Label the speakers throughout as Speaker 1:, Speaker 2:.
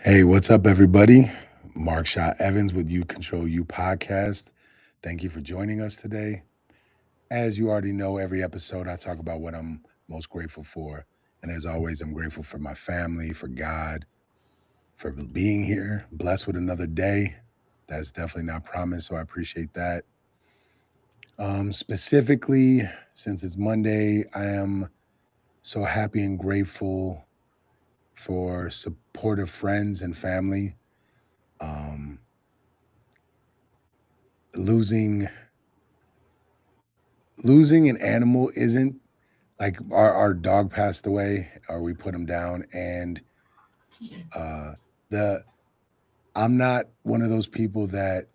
Speaker 1: Hey, what's up, everybody? Mark Shaw Evans with You Control You podcast. Thank you for joining us today. As you already know, every episode I talk about what I'm most grateful for. And as always, I'm grateful for my family, for God, for being here, blessed with another day. That's definitely not promised, so I appreciate that. Specifically, since it's Monday, I am so happy and grateful for supportive friends and family. Um, losing losing an animal isn't like our dog passed away or we put him down, and uh the I'm not one of those people that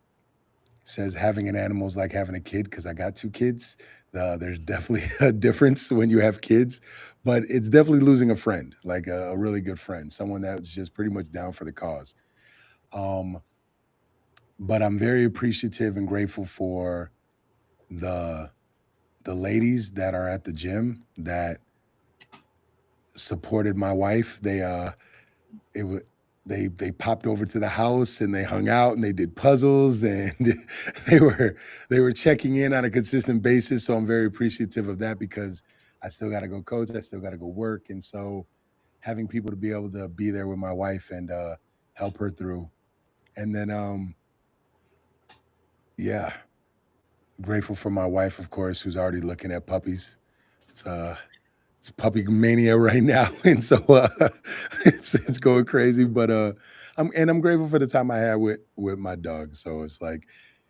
Speaker 1: says having an animal is like having a kid, because I got two kids. There's definitely a difference when you have kids, but it's definitely losing a friend, like a really good friend, someone that's just pretty much down for the cause. um but I'm very appreciative and grateful for the the ladies that are at the gym that supported my wife. It was they popped over to the house and they hung out and they did puzzles, and they were they were checking in on a consistent basis. So I'm very appreciative of that, because I still got to go coach, I still got to go work, and so having people to be able to be there with my wife and help her through. And then yeah, grateful for my wife, of course, who's already looking at puppies. It's uh it's puppy mania right now, and so it's going crazy. But I'm grateful for the time I had with my dog. So it's like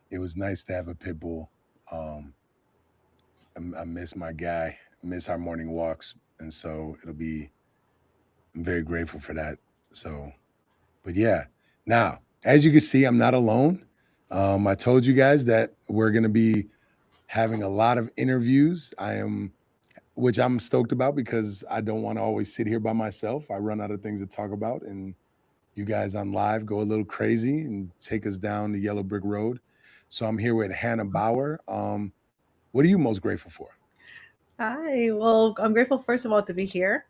Speaker 1: it was nice to have a pit bull. Um, I miss my guy, miss our morning walks, and so I'm very grateful for that. So, but yeah, now as you can see, I'm not alone. I told you guys that we're gonna be having a lot of interviews. Which I'm stoked about, because I don't want to always sit here by myself. I run out of things to talk about, and you guys on live go a little crazy and take us down the yellow brick road. So I'm here with Hanna Bauer. What are you most grateful for?
Speaker 2: Hi. Well, I'm grateful first of all to be here.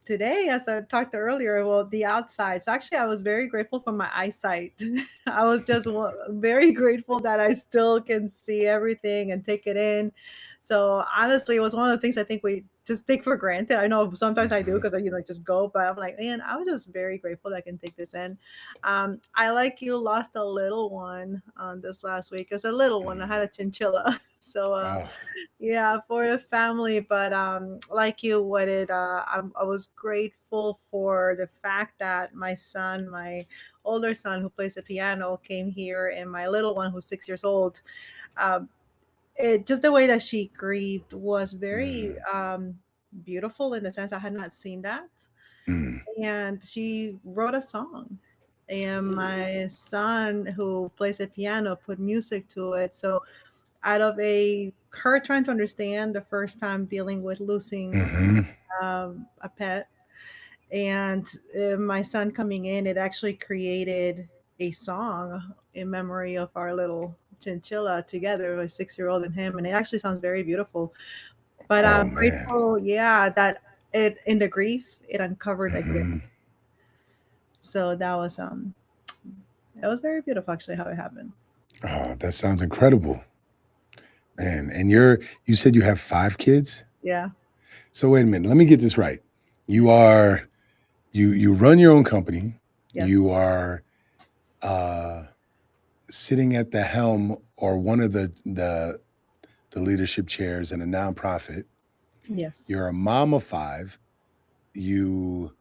Speaker 2: Today, as I talked earlier, well, the outside. So actually, I was very grateful for my eyesight. I was just very grateful that I still can see everything and take it in. So honestly, it was one of the things I think we just take for granted. I know sometimes I do
Speaker 1: Hmm.
Speaker 2: because I, just go, but I'm like, man, I was just very grateful that I can take this in. I like you lost a little one this last week. It's a little one. I had a chinchilla. So
Speaker 1: Oh,
Speaker 2: yeah, for the family. But like you, I was grateful for the fact that my son, my older son who plays the piano, came here, and my little one who's 6 years old. Um, it just the way that she grieved was very
Speaker 1: mm,
Speaker 2: beautiful in the sense I had not seen that,
Speaker 1: mm,
Speaker 2: and she wrote a song. And my son, who plays the piano, put music to it. So out of a her trying to understand the first time dealing with losing
Speaker 1: hmm.
Speaker 2: a pet, and my son coming in, it actually created a song in memory of our little chinchilla together, a 6 year old and him, and it actually sounds very beautiful. But
Speaker 1: Oh
Speaker 2: I'm
Speaker 1: man.
Speaker 2: grateful, yeah, that it in the grief it uncovered a gift.
Speaker 1: Hmm.
Speaker 2: So that was it was very beautiful actually how it happened.
Speaker 1: Oh, that sounds incredible, man. And you said you have five kids.
Speaker 2: Yeah.
Speaker 1: So wait a minute. Let me get this right. You are you run your own company. You
Speaker 2: Yes.
Speaker 1: are uh sitting at the helm, or one of the leadership chairs in a nonprofit.
Speaker 2: Yes.
Speaker 1: You're a mom of five. You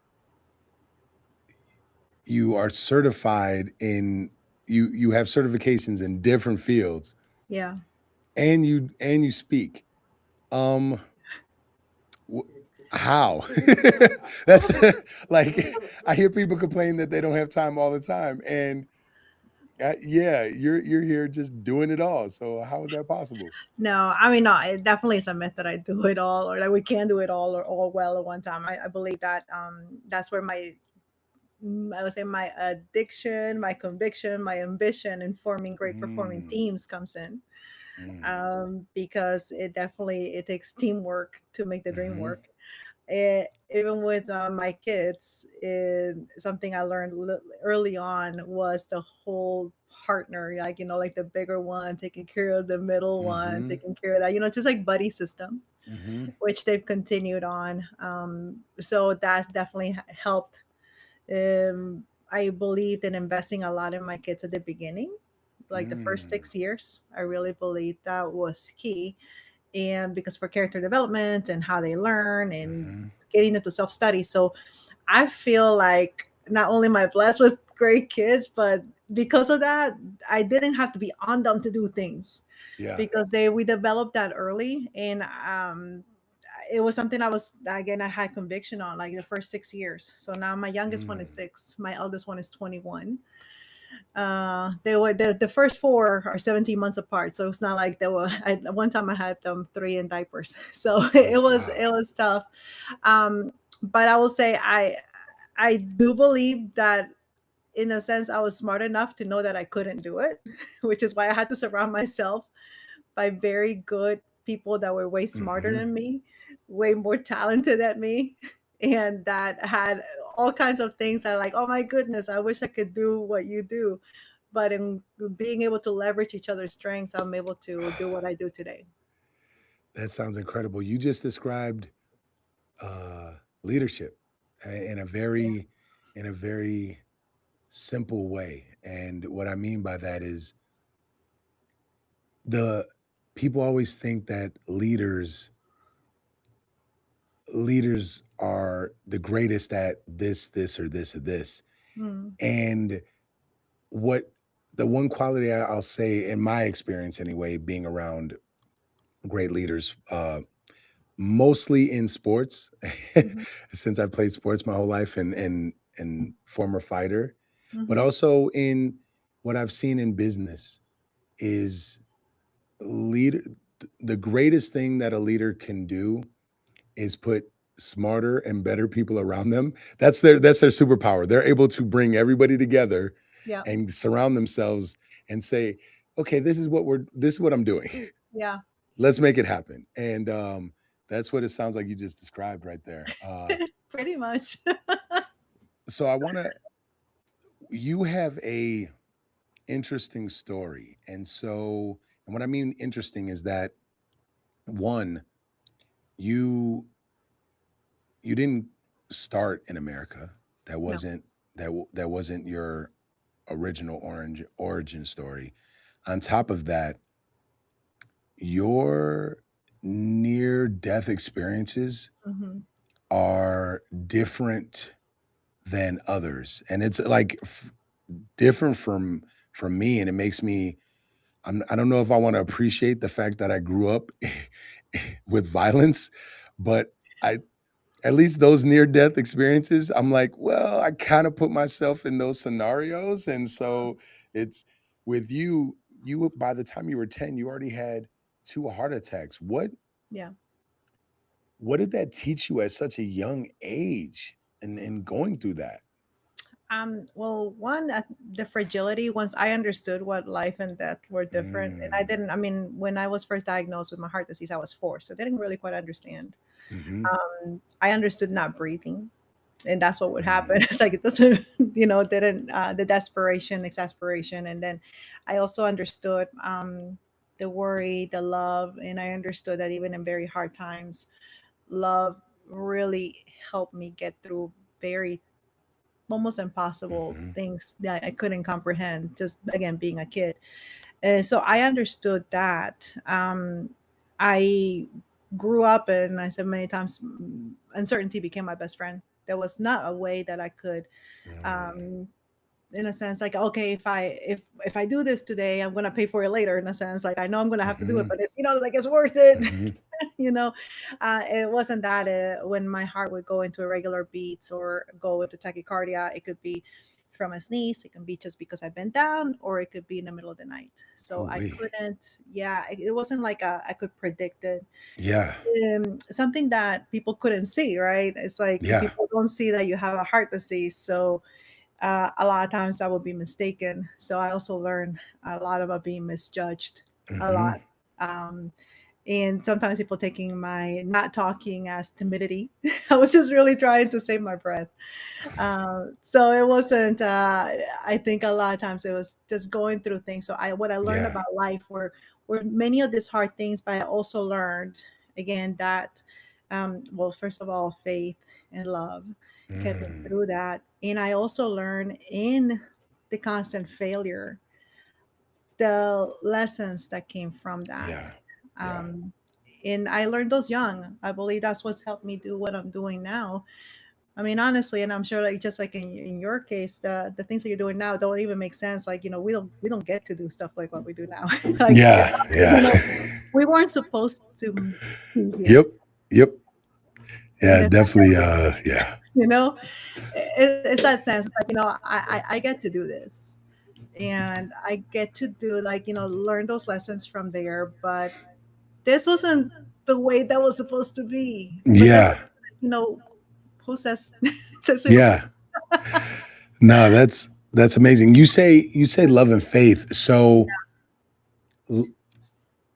Speaker 1: you are certified in you have certifications in different fields,
Speaker 2: Yeah.
Speaker 1: and you speak. Um, wh- how? That's like I hear people complain that they don't have time all the time, and yeah, you're here just doing it all. So how is that possible?
Speaker 2: No, I mean, no, it definitely is a myth that I do it all, or that we can do it all or all well at one time. I believe that that's where I would say my addiction, my conviction, my ambition in forming great performing
Speaker 1: Mm,
Speaker 2: teams comes in.
Speaker 1: mm,
Speaker 2: Because it definitely it takes teamwork to make the dream
Speaker 1: hmm.
Speaker 2: work. Even with my kids, something I learned early on was the whole partner, like, like the bigger one taking care of the middle one,
Speaker 1: Mhm.
Speaker 2: taking care of that, just like buddy system,
Speaker 1: Mhm.
Speaker 2: which they've continued on. So that's definitely helped. I believed in investing a lot in my kids at the beginning, like the first
Speaker 1: Mm.
Speaker 2: 6 years. I really believed that was key, and because for character development and how they learn and
Speaker 1: Mhm.
Speaker 2: getting them to self study. So I feel like not only am I blessed with great kids, but because of that, I didn't have to be on them to do things
Speaker 1: Yeah.
Speaker 2: because they we developed that early, and it was something I was, again, I had conviction on, like the first 6 years. So now my youngest one is
Speaker 1: Mm.
Speaker 2: 6, my eldest one is 21. They were the first four are 17 months apart, so it's not like they were. At one time I had them three in diapers, so
Speaker 1: Oh,
Speaker 2: it
Speaker 1: wow.
Speaker 2: was tough. But I will say I do believe that in a sense I was smart enough to know that I couldn't do it, which is why I had to surround myself by very good people that were way smarter
Speaker 1: Mhm.
Speaker 2: than me, way more talented than me, and that had all kinds of things that are like, oh my goodness, I wish I could do what you do. But in being able to leverage each other's strengths, I'm able to do what I do today.
Speaker 1: That sounds incredible. You just described uh, leadership in a
Speaker 2: Yeah.
Speaker 1: very simple way. And what I mean by that is the people always think that leaders are the greatest at this, or this, or this.
Speaker 2: Mm,
Speaker 1: And what the one quality I'll say in my experience anyway, being around great leaders, mostly in sports,
Speaker 2: mhm,
Speaker 1: since I played sports my whole life and former fighter, but
Speaker 2: mhm.
Speaker 1: also in what I've seen in business is leader the greatest thing that a leader can do is put smarter and better people around them. That's their superpower. They're able to bring everybody together
Speaker 2: Yeah,
Speaker 1: and surround themselves and say, "Okay, this is what I'm doing.
Speaker 2: yeah,
Speaker 1: Let's make it happen." And that's what it sounds like you just described right there.
Speaker 2: pretty much.
Speaker 1: So I want to you have a interesting story. And what I mean interesting is that one, you you didn't start in America. That
Speaker 2: No.
Speaker 1: wasn't that wasn't your original orange origin story. On top of that, your near death experiences
Speaker 2: Hmm.
Speaker 1: are different than others, and it's like different from me, and it makes me I don't know if I want to appreciate the fact that I grew up with violence, but I at least those near death experiences, I'm like, well, I kind of put myself in those scenarios. And so it's with you by the time you were 10, you already had two heart attacks.
Speaker 2: Yeah.
Speaker 1: What did that teach you at such a young age and going through that?
Speaker 2: Well, one, the fragility, once I understood what life and death were different, and I
Speaker 1: Mm,
Speaker 2: didn't, I mean, when I was first diagnosed with my heart disease, I was 4, so I didn't really quite understand.
Speaker 1: mhm,
Speaker 2: I understood not breathing, and that's what would happen.
Speaker 1: mm,
Speaker 2: It's like it doesn't, didn't, the desperation, exasperation. And then I also understood the worry, the love, and I understood that even in very hard times, love really helped me get through very almost impossible
Speaker 1: mhm,
Speaker 2: things that I couldn't comprehend, just again being a kid. So I understood that. I grew up, and I said many times, uncertainty became my best friend. There was not a way that I could,
Speaker 1: mm,
Speaker 2: um, in a sense, like, okay, if I do this today, I'm gonna pay for it later. In a sense, like I know I'm gonna have to do it,
Speaker 1: mhm,
Speaker 2: but it's, like it's worth it.
Speaker 1: mhm.
Speaker 2: you know it wasn't that when my heart would go into irregular beats or go into tachycardia, it could be from a sneeze, it can be just because I've been down, or it could be in the middle of the night. So
Speaker 1: Ooh
Speaker 2: I
Speaker 1: wee.
Speaker 2: couldn't, yeah, it wasn't like I could predict it.
Speaker 1: Yeah.
Speaker 2: Something that people couldn't see, right? It's like
Speaker 1: Yeah.
Speaker 2: people don't see that you have a heart disease. So a lot of times that would be mistaken. So I also learned a lot about being misjudged, a
Speaker 1: Mhm.
Speaker 2: lot. um, And sometimes people taking my not talking as timidity. I was just really trying to save my breath. So it wasn't. I think a lot of times it was just going through things. So I what I learned
Speaker 1: Yeah.
Speaker 2: about life were many of these hard things, but I also learned again that, well, first of all, faith and love kept me
Speaker 1: Mm.
Speaker 2: through that, and I also learned in the constant failure the lessons that came from that.
Speaker 1: Yeah. Yeah.
Speaker 2: Um, and I learned those young. I believe that's what's helped me do what I'm doing now. I mean, honestly, and I'm sure, like just like in your case, the things that you're doing now don't even make sense. Like we don't get to do stuff like what we do now. Like
Speaker 1: Yeah. Yeah.
Speaker 2: we weren't supposed to be here.
Speaker 1: Yep. Yep.
Speaker 2: And
Speaker 1: Yeah.
Speaker 2: the fact that
Speaker 1: Definitely.
Speaker 2: we're
Speaker 1: Yeah.
Speaker 2: you know, it's that sense. Like I get to do this, and I get to do like learn those lessons from there. But this wasn't the way that was supposed to be. But that's
Speaker 1: Yeah.
Speaker 2: you know who says says it.
Speaker 1: Yeah. No, that's amazing. You say love and faith. So l-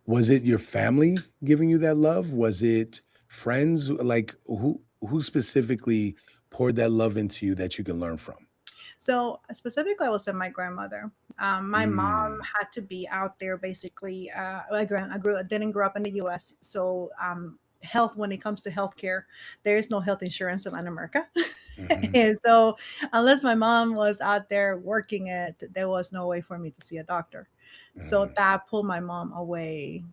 Speaker 1: was it your family giving you that love? Was it friends? Like who specifically poured that love into you that you can learn from?
Speaker 2: So specifically, I will say my grandmother. My mom
Speaker 1: Mm.
Speaker 2: had to be out there basically. Didn't grow up in the U.S. So health, when it comes to healthcare, there is no health insurance in Latin America,
Speaker 1: Mhm.
Speaker 2: and so unless my mom was out there working it, there was no way for me to see a doctor. So
Speaker 1: Mm.
Speaker 2: that pulled my mom away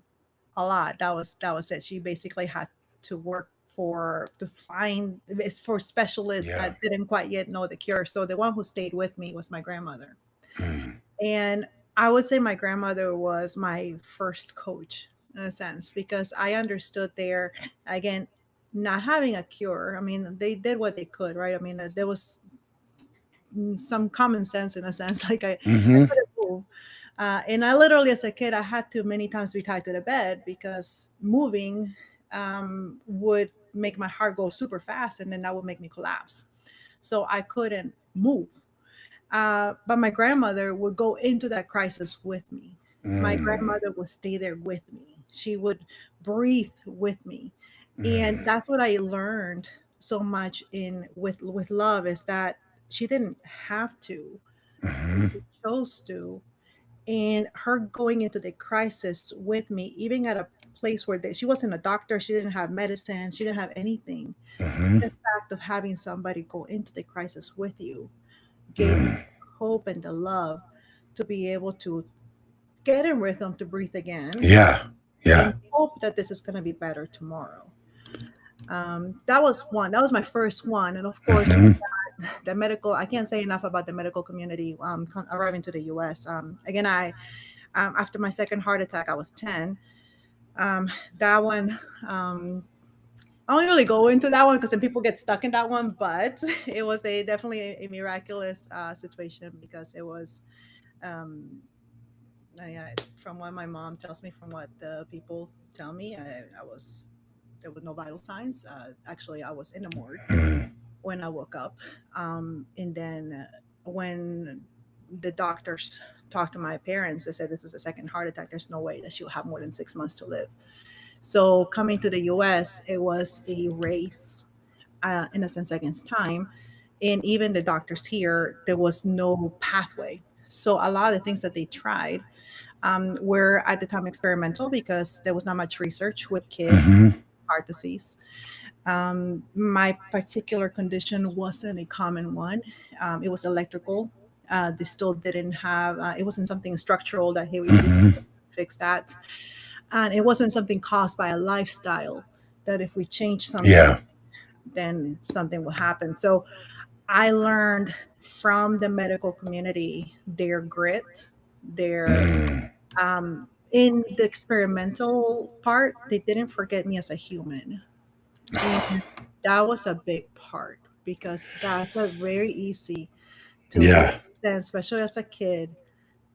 Speaker 2: a lot. That was it. She basically had to work to find it's for specialists
Speaker 1: Yeah.
Speaker 2: that didn't quite yet know the cure. So the one who stayed with me was my grandmother.
Speaker 1: Mm.
Speaker 2: And I would say my grandmother was my first coach in a sense because I understood there again not having a cure. I mean, they did what they could, right? I mean, there was some common sense in a sense. Like I
Speaker 1: Mhm.
Speaker 2: couldn't move. And I literally, as a kid, I had to many times be tied to the bed because moving would make my heart go super fast and then that would make me collapse. So I couldn't move. But my grandmother would go into that crisis with me. My
Speaker 1: Mm.
Speaker 2: grandmother would stay there with me. She would breathe with me. And
Speaker 1: Mm.
Speaker 2: that's what I learned so much in with love is that she didn't have to. She
Speaker 1: Mhm.
Speaker 2: chose to. And her going into the crisis with me, even at a place where she wasn't a doctor, she didn't have medicine, she didn't have anything. Just the
Speaker 1: Mhm.
Speaker 2: fact of having somebody go into the crisis with you gave me
Speaker 1: Mm.
Speaker 2: hope and the love to be able to get in rhythm to breathe again
Speaker 1: Yeah.
Speaker 2: and
Speaker 1: Yeah.
Speaker 2: hope that this is going to be better tomorrow. That was one. That was my first one. And of course,
Speaker 1: Mhm.
Speaker 2: the medical, I can't say enough about the medical community arriving to the US. Again, after my second heart attack, I was 10. That one, I don't really go into that one because then people get stuck in that one, but it was definitely a miraculous situation because it was um, from what my mom tells me, from what the people tell me, I was there was no vital signs. Actually, I was in the morgue
Speaker 1: Mm.
Speaker 2: when I woke up, and then when the doctors talked to my parents, they said this is a second heart attack. There's no way that she'll have more than 6 months to live. So coming to the U.S., it was a race, in a sense, against time. And even the doctors here, there was no pathway. So a lot of the things that they tried were at the time experimental because there was not much research with kids,
Speaker 1: Mhm.
Speaker 2: heart disease. My particular condition wasn't a common one. It was electrical. They still didn't have, it wasn't something structural that, hey, if we
Speaker 1: Mhm.
Speaker 2: fix that. And it wasn't something caused by a lifestyle that if we change something,
Speaker 1: Yeah.
Speaker 2: then something will happen. So I learned from the medical community their grit, their
Speaker 1: Mm.
Speaker 2: in the experimental part, they didn't forget me as a human. And that was a big part because that's a very easy to
Speaker 1: Yeah.
Speaker 2: understand, especially as a kid,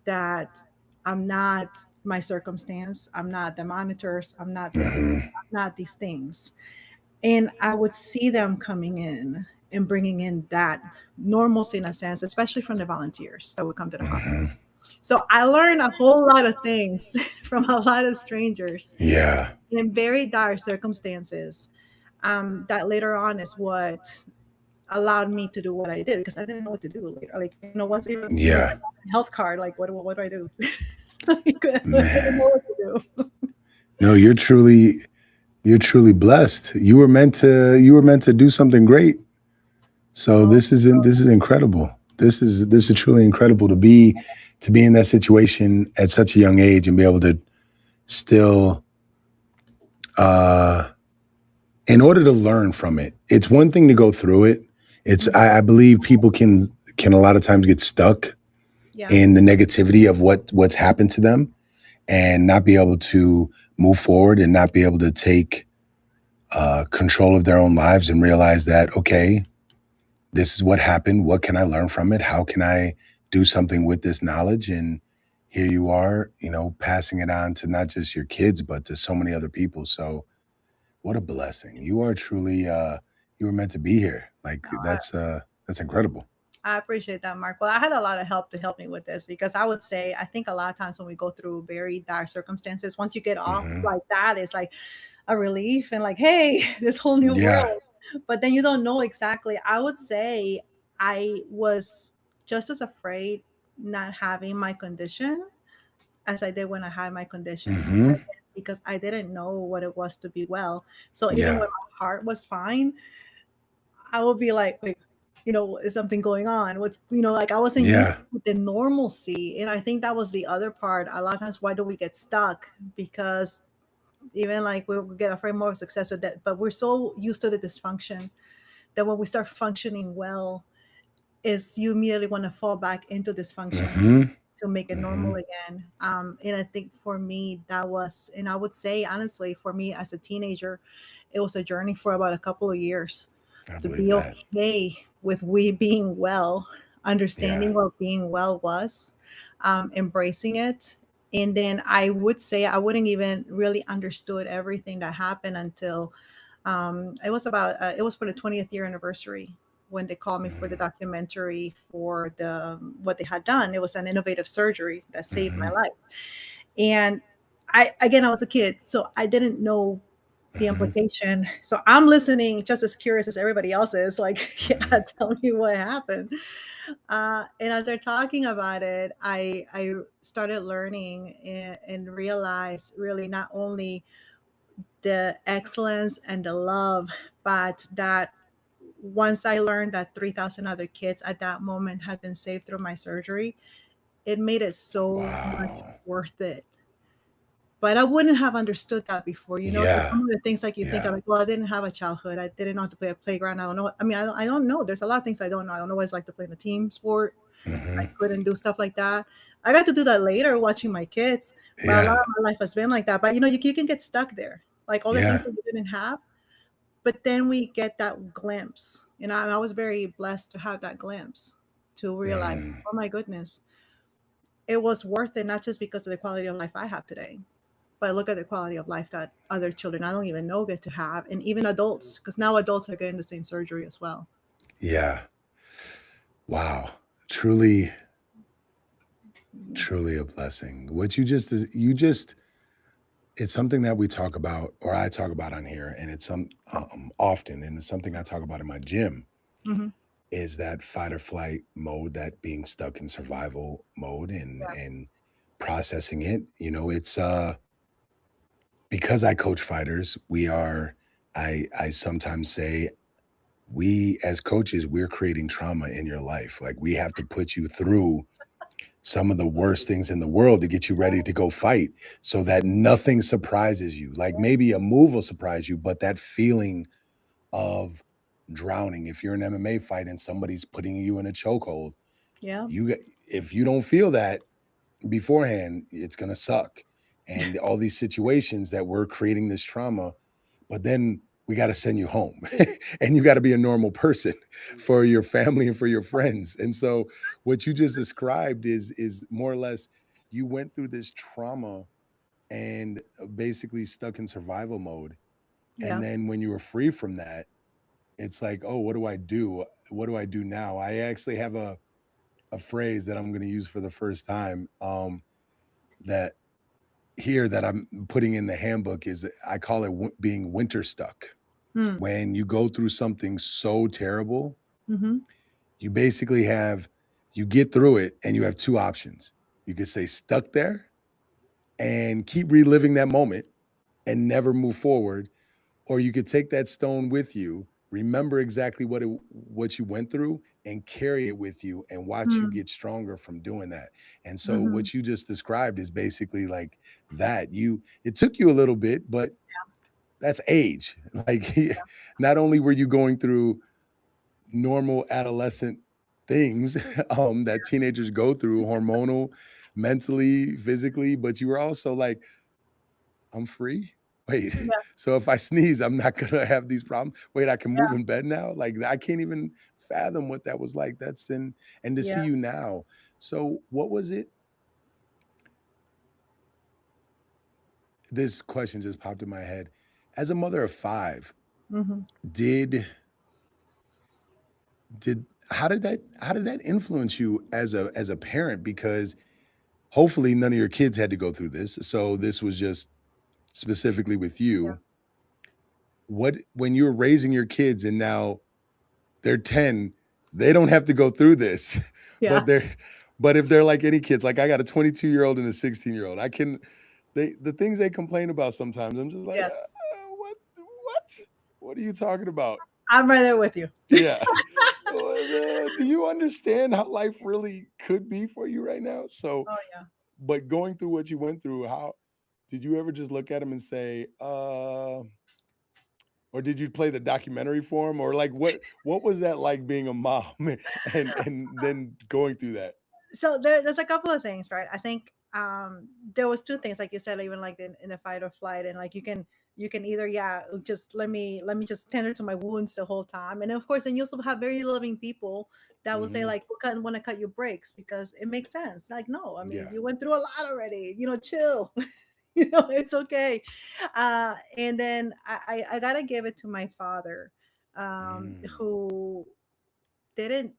Speaker 2: that I'm not my circumstance, I'm not the monitors, I'm not the this,
Speaker 1: Mhm.
Speaker 2: I'm not these things. And I would see them coming in and bringing in that normalcy in a sense, especially from the volunteers that would come to the hospital.
Speaker 1: Mhm.
Speaker 2: So I learned a whole lot of things from a lot of strangers
Speaker 1: Yeah.
Speaker 2: in very dire circumstances. That later on is what allowed me to do what I did because I didn't know what to do later. Like, once even when I
Speaker 1: Yeah.
Speaker 2: got a health card, like, what do I do? Like, I didn't know
Speaker 1: Man.
Speaker 2: what to do.
Speaker 1: No, you're truly blessed. You were meant to do something great. So
Speaker 2: Oh,
Speaker 1: this is incredible. This is truly incredible to be in that situation at such a young age and be able to still uh in order to learn from it. It's one thing to go through it.
Speaker 2: mhm.
Speaker 1: I believe people can a lot of times get stuck
Speaker 2: Yeah,
Speaker 1: in the negativity of what's happened to them and not be able to move forward and not be able to take control of their own lives and realize that, okay, this is what happened. What can I learn from it? How can I do something with this knowledge? And here you are, passing it on to not just your kids, but to so many other people. So what a blessing. You are truly, you were meant to be here. Like that's incredible.
Speaker 2: I appreciate that, Mark. Well, I had a lot of help to help me with this because I would say I think a lot of times when we go through very dire circumstances, once you get off
Speaker 1: Hmm.
Speaker 2: like that, it's like a relief and like, hey, this whole new
Speaker 1: Yeah.
Speaker 2: world. But then you don't know exactly. I would say I was just as afraid not having my condition as I did when I had my condition
Speaker 1: Hmm.
Speaker 2: because I didn't know what it was to be well. So even
Speaker 1: Yeah.
Speaker 2: when my heart was fine, I would be like, wait, is something going on? Like I wasn't used
Speaker 1: Yeah.
Speaker 2: to the normalcy. And I think that was the other part. A lot of times, why do we get stuck? Because even like we get afraid more of success with that, but we're so used to the dysfunction that when we start functioning well, is you immediately want to fall back into dysfunction
Speaker 1: Hmm.
Speaker 2: to make it
Speaker 1: Hmm.
Speaker 2: normal again. And I think for me, that was, and I would say honestly, for me as a teenager, it was a journey for about a couple of years
Speaker 1: I
Speaker 2: to
Speaker 1: believe
Speaker 2: be
Speaker 1: that.
Speaker 2: okay with we being well,
Speaker 1: Yeah.
Speaker 2: understanding what being well was, embracing it. And then I would say I wouldn't even really understood everything that happened until it was for the 20th year anniversary when they called me for the documentary for what they had done. It was an innovative surgery that saved my
Speaker 1: Hmm.
Speaker 2: life. And I was a kid, so I didn't know the
Speaker 1: Hmm.
Speaker 2: implication. So I'm listening just as curious as everybody else is, like, yeah,
Speaker 1: Hmm.
Speaker 2: tell me what happened. And as they're talking about it, I started learning and realized really not only the excellence and the love, but that once I learned that 3,000 other kids at that moment had been saved through my surgery, it made it so much
Speaker 1: Wow.
Speaker 2: worth it. But I wouldn't have understood that before. There's
Speaker 1: Yeah.
Speaker 2: some of the things like you think
Speaker 1: Yeah.
Speaker 2: of, like, well, I didn't have a childhood. I didn't know how to play a playground. I don't know. I mean, I don't know. There's a lot of things I don't know. I don't know what it's like to play in a team sport. I
Speaker 1: Hmm.
Speaker 2: couldn't do stuff like that. I got to do that later watching my kids, but a lot
Speaker 1: Yeah.
Speaker 2: of my life has been like that. But you can get stuck there. Like all the things
Speaker 1: Yeah.
Speaker 2: that you didn't have, but then we get that glimpse. I was very blessed to have that glimpse to realize,
Speaker 1: Mm.
Speaker 2: oh my goodness, it was worth it, not just because of the quality of life I have today, but look at the quality of life that other children I don't even know get to have, and even adults, because now adults are getting the same surgery as well.
Speaker 1: Yeah. Wow. Truly, truly a blessing. What you just it's something that we talk about or I talk about on here and it's some often and it's something I talk about in my gym
Speaker 2: Hmm.
Speaker 1: is that fight or flight mode, that being stuck in survival mode
Speaker 2: Yeah.
Speaker 1: and processing it. It's because I coach fighters, I sometimes say we as coaches, we're creating trauma in your life. Like we have to put you through some of the worst things in the world to get you ready to go fight so that nothing surprises you. Like maybe a move will surprise you, but that feeling of drowning, if you're in an MMA fight and somebody's putting you in a chokehold,
Speaker 2: Yeah.
Speaker 1: if you don't feel that beforehand, it's going to suck. And all these situations that we're creating this trauma, but then we got to send you home and you got to be a normal person for your family and for your friends. And so what you just described is more or less you went through this trauma and basically stuck in survival mode. And
Speaker 2: Yeah.
Speaker 1: then when you were free from that, it's like, oh, what do I do? What do I do now? I actually have a phrase that I'm going to use for the first time, that here that I'm putting in the handbook is I call it being winter stuck.
Speaker 2: Mm,
Speaker 1: When you go through something so terrible,
Speaker 2: mhm,
Speaker 1: you basically you get through it and you have two options. You could stay stuck there and keep reliving that moment and never move forward, or you could take that stone with you, remember exactly what you went through and carry it with you and watch you
Speaker 2: mm,
Speaker 1: get stronger from doing that. And so
Speaker 2: mhm.
Speaker 1: what you just described is basically like that. It took you a little bit, but that's age. Like not only were you going through normal adolescent things that teenagers go through, hormonal, mentally, physically, but you were also like, I'm free. Wait,
Speaker 2: Yeah,
Speaker 1: so if I sneeze, I'm not gonna have these problems. Wait, I can move
Speaker 2: yeah,
Speaker 1: in bed now? Like, I can't even fathom what that was like. And to see
Speaker 2: yeah.
Speaker 1: you now. So what was it? This question just popped in my head. As a mother of 5,
Speaker 2: Mhm.
Speaker 1: did did how did that influence you as a parent? Because hopefully none of your kids had to go through this. So this was just specifically with
Speaker 2: Yeah,
Speaker 1: you. What when you're raising your kids and now they're 10, they don't have to go through this.
Speaker 2: yeah.
Speaker 1: But if they're like any kids, like I got a 22-year-old and a 16-year-old, I can the things they complain about sometimes, I'm just like,
Speaker 2: Yes.
Speaker 1: What? What are you talking about?"
Speaker 2: I'm right there with you.
Speaker 1: Yeah. Do you understand how life really could be for you right now? So,
Speaker 2: Oh, yeah.
Speaker 1: but going through what you went through, how did you ever just look at him and say, or did you play the documentary for him? Or like what was that like being a mom and then going through that?
Speaker 2: So there's a couple of things, right? I think there was two things, like you said, even like in a fight or flight, and like you can either, yeah, just let me just tender to my wounds the whole time, and of course, then you also have very loving people that will say
Speaker 1: Mhm.
Speaker 2: like, "We couldn't want to cut your breaks because it makes sense." Like, no, I mean,
Speaker 1: Yeah.
Speaker 2: you went through a lot already. Chill. It's okay. And then I gotta give it to my father,
Speaker 1: Mm.
Speaker 2: who didn't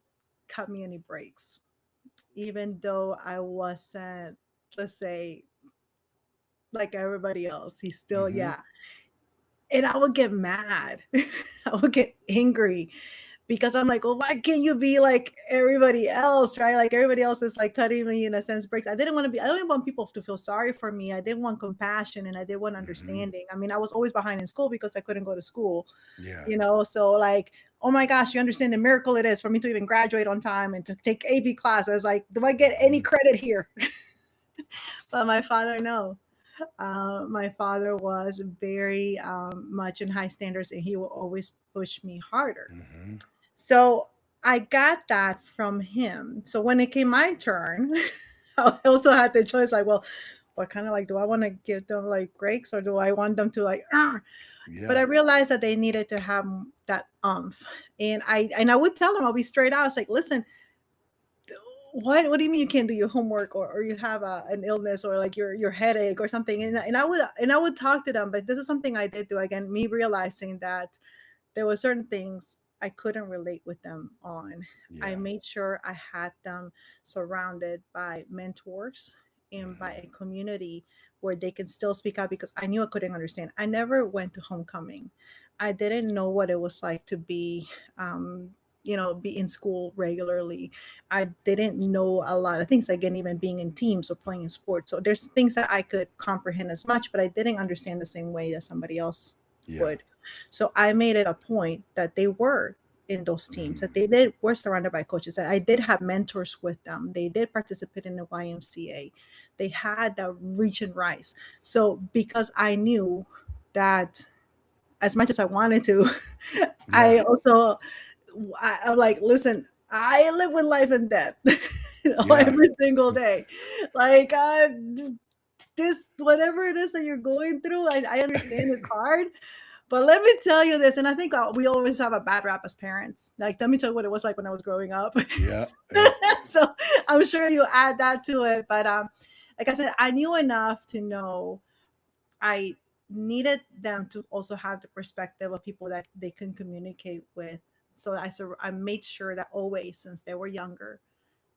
Speaker 2: cut me any breaks, even though I wasn't, let's say, like everybody else. He's still,
Speaker 1: Mhm.
Speaker 2: yeah. And I would get mad. I would get angry because I'm like, well, why can't you be like everybody else, right? Like everybody else is like cutting me in a sense breaks. I didn't want people to feel sorry for me. I didn't want compassion and I didn't want
Speaker 1: Mhm.
Speaker 2: understanding. I mean, I was always behind in school because I couldn't go to school,
Speaker 1: Yeah.
Speaker 2: so like, oh my gosh, you understand the miracle it is for me to even graduate on time and to take AP classes. Like, do I get any
Speaker 1: Mhm.
Speaker 2: credit here? But my father, no. My father was very much in high standards and he will always push me harder.
Speaker 1: Mhm.
Speaker 2: So I got that from him. So when it came my turn, I also had the choice like, well, what kind of like, do I want to give them like breaks or do I want them to like, "Argh?" But I
Speaker 1: Yeah.
Speaker 2: realized that they needed to have that umph. And I would tell them, I'll be straight out. I was like, listen, what do you mean you can't do your homework or you have an illness or like your headache or something, and I would talk to them, but this is something I did do, again, me realizing that there were certain things I couldn't relate with them on. I
Speaker 1: Yeah.
Speaker 2: made sure I had them surrounded by mentors and by
Speaker 1: Mhm.
Speaker 2: a community where they can still speak out because I knew I couldn't understand. I never went to homecoming. I didn't know what it was like to be in school regularly. I didn't know a lot of things, again, even being in teams or playing in sports. So there's things that I could comprehend as much, but I didn't understand the same way that somebody else
Speaker 1: Yeah.
Speaker 2: would. So I made it a point that they were in those teams, that
Speaker 1: Mm.
Speaker 2: they did were surrounded by coaches, that I did have mentors with them. They did participate in the YMCA. They had that reach and rise. So because I knew that as much as I wanted to, I
Speaker 1: Yeah.
Speaker 2: also I'm like, listen, I live with life and death
Speaker 1: Yeah.
Speaker 2: every single day. Like, this whatever it is that you're going through, I understand it's hard, but let me tell you this, and I think we always have a bad rap as parents. Like, let me tell you what it was like when I was growing up.
Speaker 1: Yeah. Yep.
Speaker 2: So I'm sure you add that to it. But like I said, I knew enough to know I needed them to also have the perspective of people that they can communicate with. So I made sure that always, since they were younger,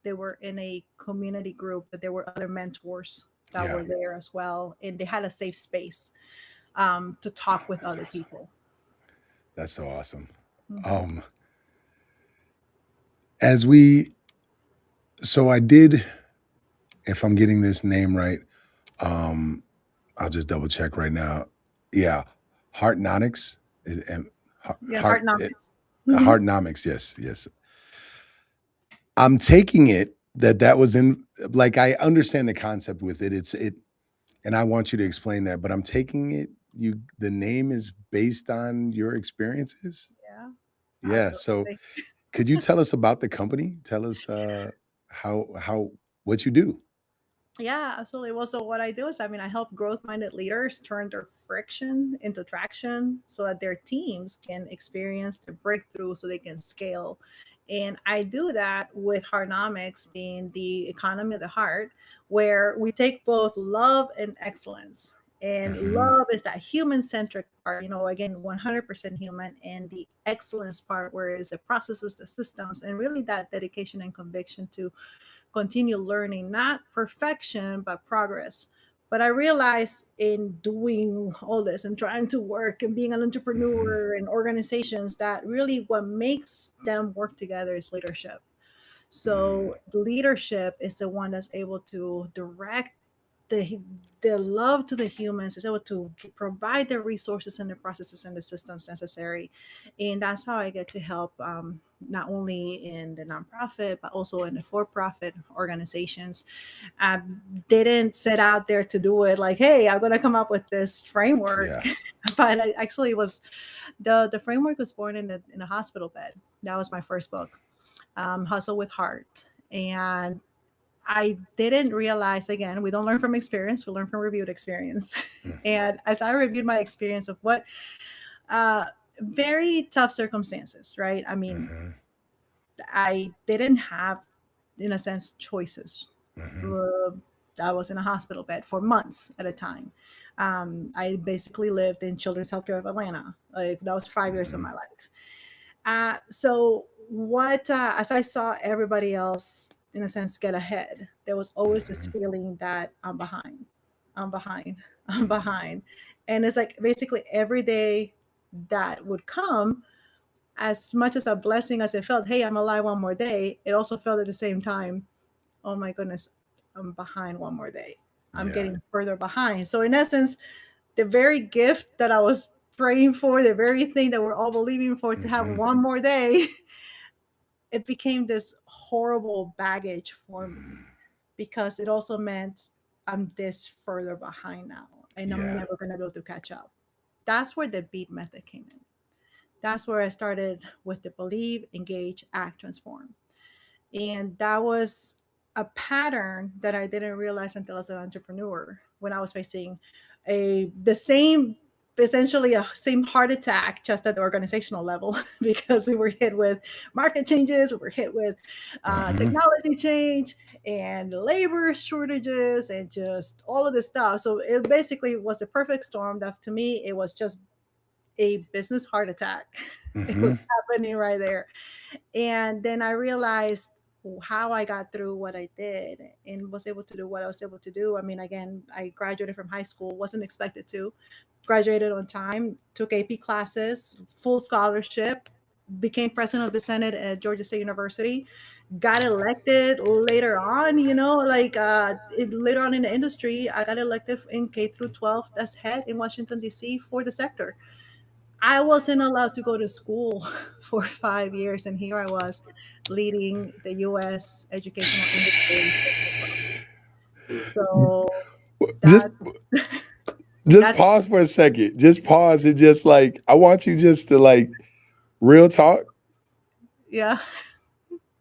Speaker 2: they were in a community group, but there were other mentors that
Speaker 1: Yeah.
Speaker 2: were there as well, and they had a safe space to talk with
Speaker 1: That's
Speaker 2: other
Speaker 1: awesome.
Speaker 2: people.
Speaker 1: That's so awesome.
Speaker 2: Hmm.
Speaker 1: Um, as we, so I did, if I'm getting this name right, um, I'll just double check right now. Yeah, Heartnomics, and
Speaker 2: Yeah,
Speaker 1: Heart
Speaker 2: Heartnomics. Hmm.
Speaker 1: Heartnomics. Yes, yes. I'm taking it that that was in, like, I understand the concept with it. And I want you to explain that, but I'm taking it the name is based on your experiences.
Speaker 2: Yeah,
Speaker 1: Yeah. So
Speaker 2: absolutely.
Speaker 1: could you tell us about the company? Tell us how what you do.
Speaker 2: Yeah, absolutely. Well, so what I do is, I mean, I help growth minded leaders turn their friction into traction so that their teams can experience the breakthrough so they can scale. And I do that with Heartnomics being the economy of the heart, where we take both love and excellence. And
Speaker 1: Hmm.
Speaker 2: love is that human centric part, again, 100% human, and the excellence part, where it's the processes, the systems, and really that dedication and conviction to continue learning, not perfection, but progress. But I realized in doing all this and trying to work and being an
Speaker 1: Hmm.
Speaker 2: entrepreneur and organizations that really what makes them work together is leadership.
Speaker 1: Mm.
Speaker 2: So leadership is the one that's able to direct the the love to the humans, is able to provide the resources and the processes and the systems necessary, and that's how I get to help, not only in the nonprofit but also in the for-profit organizations. I didn't set out there to do it like, hey, I'm going to come up with this framework,
Speaker 1: Yeah.
Speaker 2: but I actually was the framework was born in a hospital bed. That was my first book, Hustle with Heart. And I didn't realize, again, we don't learn from experience, we learn from reviewed experience. And as I reviewed my experience of what uh, very tough circumstances, right? I mean,
Speaker 1: Mm-hmm.
Speaker 2: I didn't have, in a sense, choices.
Speaker 1: Hmm.
Speaker 2: Uh, I was in a hospital bed for months at a time. I basically lived in Children's Healthcare of Atlanta. Like that was 5 years of
Speaker 1: Hmm.
Speaker 2: my life. So what as I saw everybody else in a sense get ahead, there was always this
Speaker 1: Hmm.
Speaker 2: feeling that I'm behind, I'm behind, I'm behind. And it's like basically every day that would come, as much as a blessing as it felt, hey, I'm alive one more day, it also felt at the same time, oh my goodness, I'm behind one more day. I'm
Speaker 1: Yeah.
Speaker 2: getting further behind. So in essence, the very gift that I was praying for, the very thing that we're all believing for, to have
Speaker 1: Hmm.
Speaker 2: one more day, it became this horrible baggage for me, because it also meant I'm this further behind now and I'm
Speaker 1: Yeah.
Speaker 2: never going to be able to catch up. That's where the beat method came in. That's where I started with the believe, engage, act, transform. And that was a pattern that I didn't realize until I was an entrepreneur, when I was facing the same, essentially a same heart attack, just at the organizational level, because we were hit with market changes, we were hit with
Speaker 1: Hmm.
Speaker 2: technology change and labor shortages and just all of this stuff. So it basically was a perfect storm that, to me, it was just a business heart attack. It was
Speaker 1: Hmm.
Speaker 2: happening right there. And then I realized how I got through what I did and was able to do what I was able to do. I mean, again, I graduated from high school, wasn't expected to, graduated on time, took AP classes, full scholarship, became president of the Senate at Georgia State University, got elected later on, later on in the industry. I got elected in K through 12 as head in Washington, D.C. for the sector. I wasn't allowed to go to school for 5 years, and here I was leading the U.S. educational industry. So
Speaker 1: Just
Speaker 2: that
Speaker 1: just
Speaker 2: that's
Speaker 1: pause for a second. Just pause and just like I want you just to like real talk.
Speaker 2: yeah,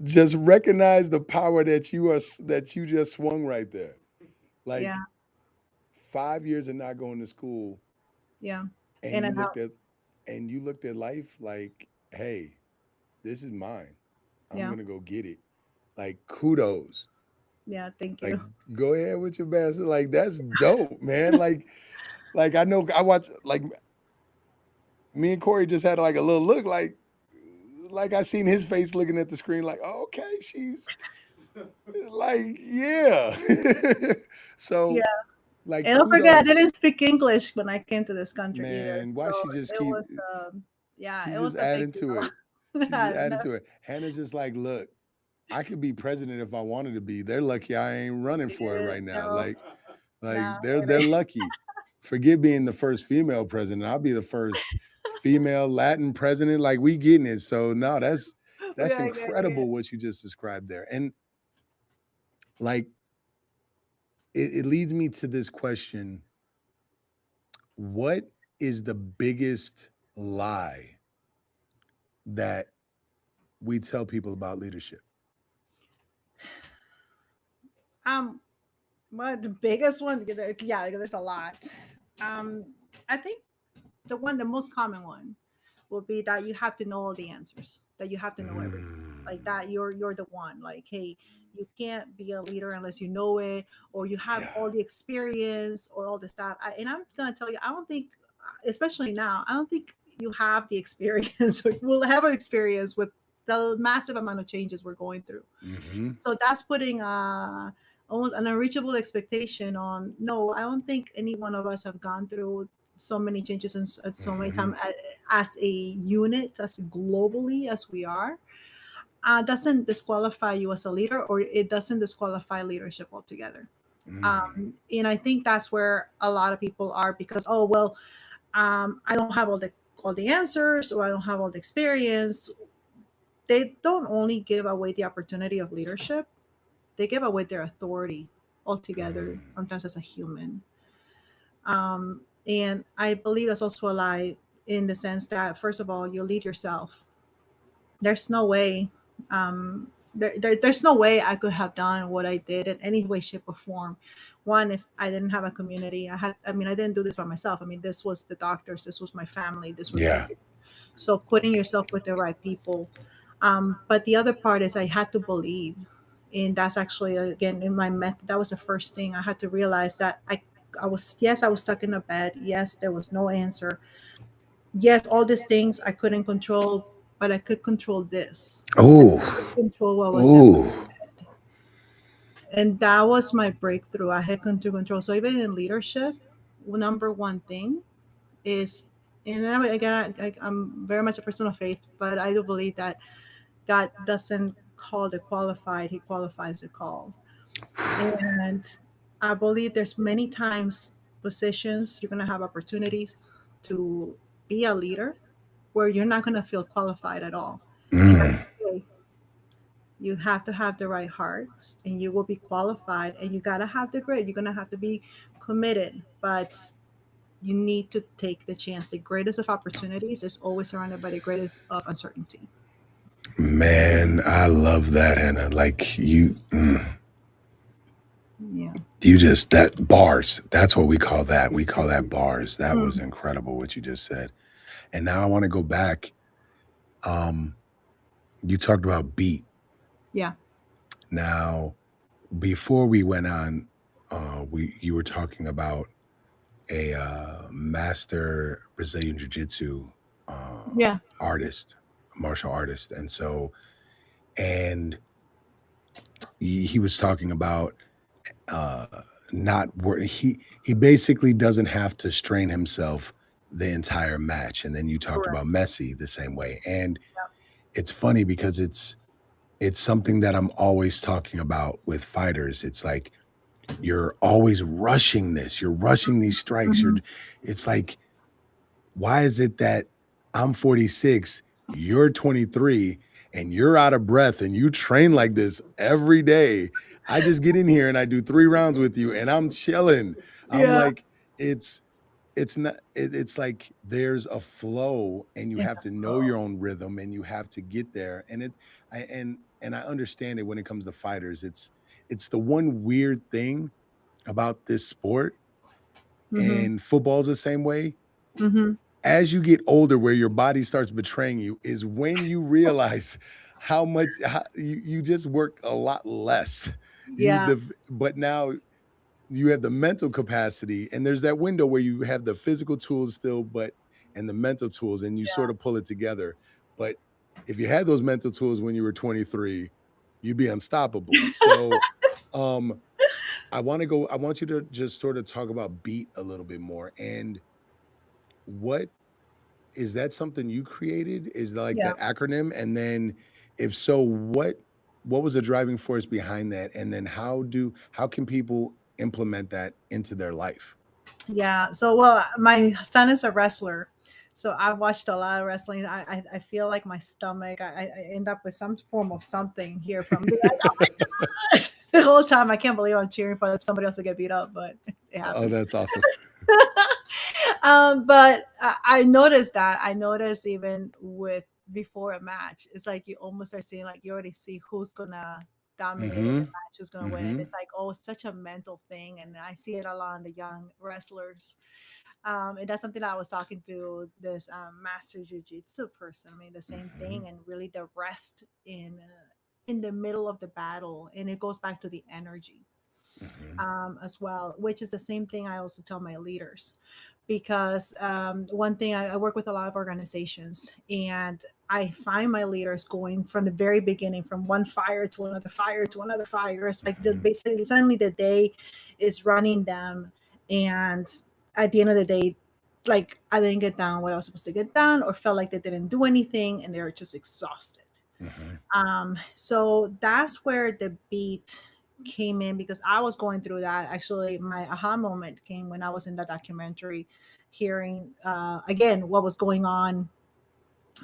Speaker 1: Just recognize the power that you just swung right there.
Speaker 2: yeah,
Speaker 1: Like 5 years of not going to school,
Speaker 2: yeah,
Speaker 1: and
Speaker 2: in and out.
Speaker 1: you looked at life like, hey, this is mine. I'm
Speaker 2: Yeah,
Speaker 1: gonna go get it. Like kudos.
Speaker 2: yeah. Thank
Speaker 1: Like
Speaker 2: you.
Speaker 1: go ahead with your best. Like that's dope, man. Like I know I watch like me and Corey just had like a little look like I seen his face looking at the screen like, oh, okay, Like, yeah.
Speaker 2: Yeah.
Speaker 1: So, like,
Speaker 2: And don't forget, I
Speaker 1: kudos,
Speaker 2: didn't speak English when I came to this country either.
Speaker 1: man.
Speaker 2: So
Speaker 1: Why she just
Speaker 2: it
Speaker 1: keep
Speaker 2: was, yeah,
Speaker 1: she's
Speaker 2: it
Speaker 1: just
Speaker 2: was a big
Speaker 1: adding to it.
Speaker 2: deal.
Speaker 1: She's just
Speaker 2: Yeah,
Speaker 1: adding
Speaker 2: no,
Speaker 1: to it. Hannah's just like, look, I could be president if I wanted to be. They're lucky I ain't running for it right now.
Speaker 2: no,
Speaker 1: Like
Speaker 2: nah,
Speaker 1: they're lucky. Forget being the first female president. I'll be the first female Latin president. Like we getting it. So no,
Speaker 2: we
Speaker 1: that's
Speaker 2: are getting it.
Speaker 1: incredible what you just described there. And like it leads me to this question. What is the biggest lie that we tell people about leadership?
Speaker 2: Um, well, the biggest one, yeah, there's a lot. Um, I think the most common one will be that you have to know all the answers, that you have to know everything, like
Speaker 1: Mm,
Speaker 2: that you're the one. Like, hey, you can't be a leader unless you know it, or you have
Speaker 1: yeah.
Speaker 2: all the experience or all the stuff. And I'm gonna tell you, I don't think, especially now, I don't think you have the experience or will have an experience with the massive amount of changes we're going through.
Speaker 1: Hmm.
Speaker 2: So that's putting almost an unreachable expectation on. No, I don't think any one of us have gone through so many changes and so many
Speaker 1: Hmm.
Speaker 2: times as a unit, as globally as we are. Doesn't disqualify you as a leader, or it doesn't disqualify leadership altogether.
Speaker 1: Mm,
Speaker 2: And I think that's where a lot of people are, because, oh well, I don't have all the answers, or I don't have all the experience. They don't only give away the opportunity of leadership, they give away their authority altogether,
Speaker 1: mm,
Speaker 2: sometimes as a human. And I believe that's also a lie, in the sense that, first of all, you lead yourself. There's no way, there's no way I could have done what I did in any way, shape, or form. One, if I didn't have a community, I didn't do this by myself. I mean, this was the doctors, this was my family, this was
Speaker 1: yeah.
Speaker 2: everything. So putting yourself with the right people. But the other part is, I had to believe. And that's actually, again, in my method, that was the first thing I had to realize, that I was, yes, I was stuck in a bed. Yes, there was no answer. Yes, all these things I couldn't control, but I could control this. I
Speaker 1: Oh,
Speaker 2: could control what was in my
Speaker 1: oh,
Speaker 2: head. And that was my breakthrough. I had control. So even in leadership, number one thing is, and again, I'm very much a person of faith, but I do believe that God doesn't call the qualified, He qualifies the called. And I believe there's many times, positions, you're gonna have opportunities to be a leader where you're not gonna feel qualified at all. And that's
Speaker 1: mm,
Speaker 2: okay. You have to have the right heart, and you will be qualified, and you gotta have the grit. You're gonna have to be committed, but you need to take the chance. The greatest of opportunities is always surrounded by the greatest of uncertainty.
Speaker 1: man, I love that, Hannah. Like
Speaker 2: Yeah.
Speaker 1: you just that bars. That's what we call that. We call that bars. That was
Speaker 2: Mm.
Speaker 1: incredible what you just said. And now I want to go back. Um, you talked about beat.
Speaker 2: Yeah.
Speaker 1: Now, before we went on, we you were talking about a master Brazilian Jiu Jitsu
Speaker 2: Yeah.
Speaker 1: artist, martial artist, and so and he was talking about uh not wor- he basically doesn't have to strain himself the entire match. And then you talked
Speaker 2: Correct.
Speaker 1: about Messi the same way. And it's funny because it's something that I'm always talking about with fighters. It's like you're always rushing this. You're rushing these strikes.
Speaker 2: Mhm.
Speaker 1: It's like, why is it that I'm 46, you're 23, and you're out of breath and you train like this every day? I just get in here and I do 3 rounds with you and I'm chilling. I'm
Speaker 2: Yeah.
Speaker 1: like, it's it's not it's like there's a flow and you
Speaker 2: It's
Speaker 1: have
Speaker 2: a
Speaker 1: to know
Speaker 2: flow.
Speaker 1: your own rhythm and you have to get there. And I understand it when it comes to fighters. It's the one weird thing about this sport,
Speaker 2: Mhm.
Speaker 1: and football's the same way.
Speaker 2: Mhm.
Speaker 1: As you get older, where your body starts betraying you is when you realize you just work a lot less.
Speaker 2: Yeah.
Speaker 1: But now you have the mental capacity, and there's that window where you have the physical tools still, but and the mental tools, and you sort
Speaker 2: Yeah.
Speaker 1: of pull it together. But if you had those mental tools when you were 23, you'd be unstoppable. So, um, I want you to just sort of talk about beat a little bit more. And what is that something you created? Is like
Speaker 2: Yeah.
Speaker 1: that acronym? And then if so, what was the driving force behind that? And then how can people implement that into their life?
Speaker 2: Yeah. So, well, my son is a wrestler. So I watched a lot of wrestling. I feel like my stomach, I end up with some form of something here from the, like, oh my gosh, the whole time. I can't believe I'm cheering for somebody else to get beat up, but it
Speaker 1: Oh,
Speaker 2: happened.
Speaker 1: that's awesome.
Speaker 2: But I noticed that. I noticed even with before a match, it's like you almost are seeing, like, you already see who's gonna dominate in the
Speaker 1: Mhm.
Speaker 2: match, who's gonna win. And it's
Speaker 1: Mhm.
Speaker 2: like, oh, it's such a mental thing. And I see it a lot in the young wrestlers. And that's something I was talking to this master jujitsu person. I mean, the same thing,
Speaker 1: Mhm.
Speaker 2: and really the rest in the middle of the battle, and it goes back to the energy
Speaker 1: Mhm.
Speaker 2: as well, which is the same thing I also tell my leaders. Because one thing, I work with a lot of organizations, and I find my leaders going from the very beginning, from one fire to another fire to another fire. It's like
Speaker 1: Mhm.
Speaker 2: basically suddenly the day is running them, and at the end of the day, like, I didn't get done what I was supposed to get done, or felt like they didn't do anything, and they're just exhausted.
Speaker 1: Mhm.
Speaker 2: So that's where the beat came in, because I was going through that. Actually, my aha moment came when I was in the documentary, hearing again what was going on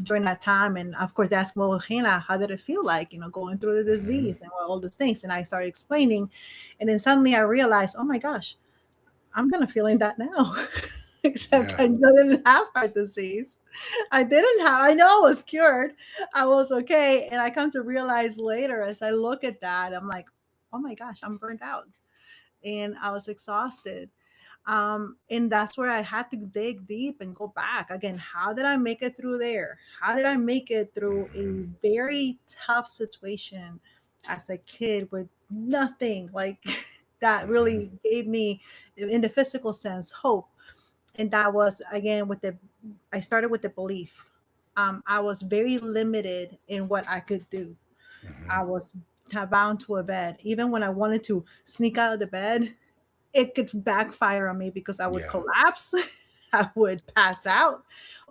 Speaker 2: during that time. And of course, asked, well, Hannah, how did it feel like, going through the
Speaker 1: Mhm.
Speaker 2: disease and all those things? And I started explaining. And then suddenly I realized, oh my gosh, I'm kind of feeling that now. Except
Speaker 1: Yeah.
Speaker 2: I didn't have heart disease. I know I was cured. I was okay. And I come to realize later, as I look at that, I'm like, oh my gosh, I'm burnt out. And I was exhausted. And that's where I had to dig deep and go back again. How did I make it through there? How did I make it through a
Speaker 1: Mhm.
Speaker 2: very tough situation as a kid with nothing like that
Speaker 1: Mhm.
Speaker 2: really gave me, in the physical sense, hope? And that was again with the, I started with the belief. I was very limited in what I could do. I
Speaker 1: Mhm.
Speaker 2: was bound to a bed. Even when I wanted to sneak out of the bed, it could backfire on me, because I would
Speaker 1: Yeah.
Speaker 2: collapse, I would pass out,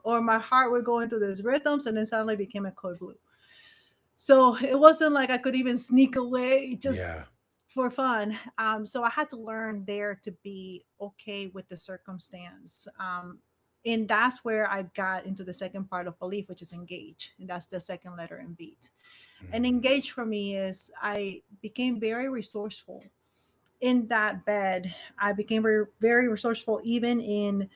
Speaker 2: or my heart would go into these rhythms, and then suddenly became a code blue. So it wasn't like I could even sneak away just
Speaker 1: Yeah.
Speaker 2: for fun. So I had to learn there to be okay with the circumstance. And that's where I got into the second part of belief, which is engage. And that's the second letter in beat. And
Speaker 1: Mhm.
Speaker 2: engage for me is I became very resourceful in that bed. I became very, very resourceful, even in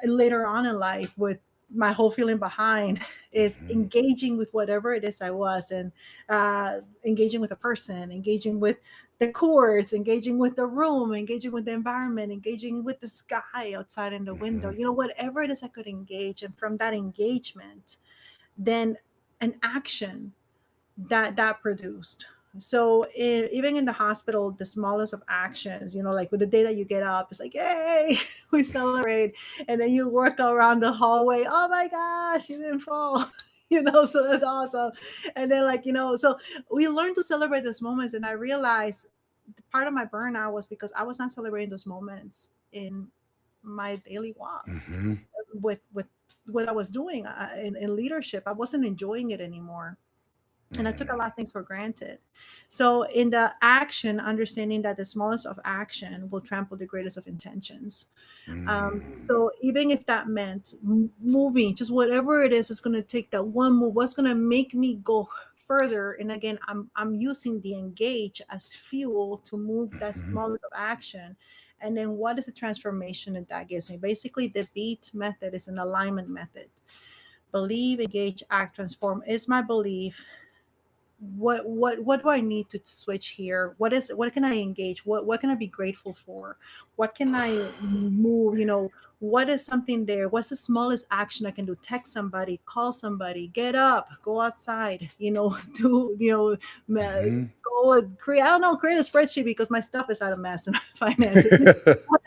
Speaker 2: later on in life, with my whole feeling behind is
Speaker 1: Mhm.
Speaker 2: engaging with whatever it is I was, and engaging with a person, engaging with the chords, engaging with the room, engaging with the environment, engaging with the sky outside in the window,
Speaker 1: Mhm.
Speaker 2: whatever it is I could engage. And from that engagement, then an action that produced. So even in the hospital, the smallest of actions, like with the day that you get up, it's like, yay, we celebrate. And then you work around the hallway, oh my gosh, you didn't fall. So that's awesome. And then, like, so we learn to celebrate those moments. And I realized part of my burnout was because I was not celebrating those moments in my daily walk
Speaker 1: Mhm.
Speaker 2: with what I was doing in leadership. I wasn't enjoying it anymore, and I took a
Speaker 1: Mm.
Speaker 2: lot of things for granted. So in the action, understanding that the smallest of action will trample the greatest of intentions.
Speaker 1: Mm.
Speaker 2: So even if that meant moving, just whatever it is going to take that one move. What's going to make me go further? And again, I'm using the engage as fuel to move that
Speaker 1: Mhm.
Speaker 2: smallest of action. And then what is the transformation that that gives me? Basically, the beat method is an alignment method. Believe, engage, act, transform is my belief. What do I need to switch here? What can I engage? What can I be grateful for? What can I move? What is something there? What's the smallest action I can do? Text somebody, call somebody, get up, go outside, do
Speaker 1: Mhm.
Speaker 2: go and create, I don't know, create a spreadsheet, because my stuff is out of mess in my finances.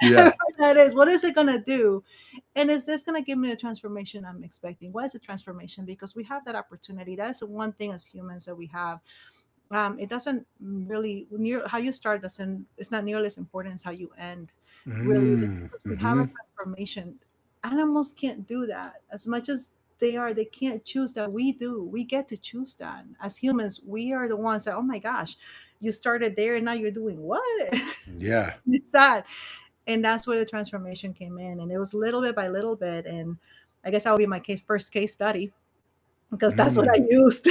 Speaker 1: Yeah.
Speaker 2: Whatever that is, what is it gonna do? And is this going to give me the transformation I'm expecting? What is the transformation? Because we have that opportunity. That's the one thing as humans that we have. it doesn't really near how you start doesn't it's not nearly as important as how you end. Really, it is
Speaker 1: Mm,
Speaker 2: because we have a
Speaker 1: mhm.
Speaker 2: transformation. Animals can't do that as much as they can't choose that. We do. We get to choose that. As humans, we are the ones that, oh my gosh, you started there and now you're doing what?
Speaker 1: Yeah.
Speaker 2: It's that. And that's where the transformation came in. And it was little bit by little bit. And I guess that would be my first case study, because that's what I
Speaker 1: Mm.
Speaker 2: used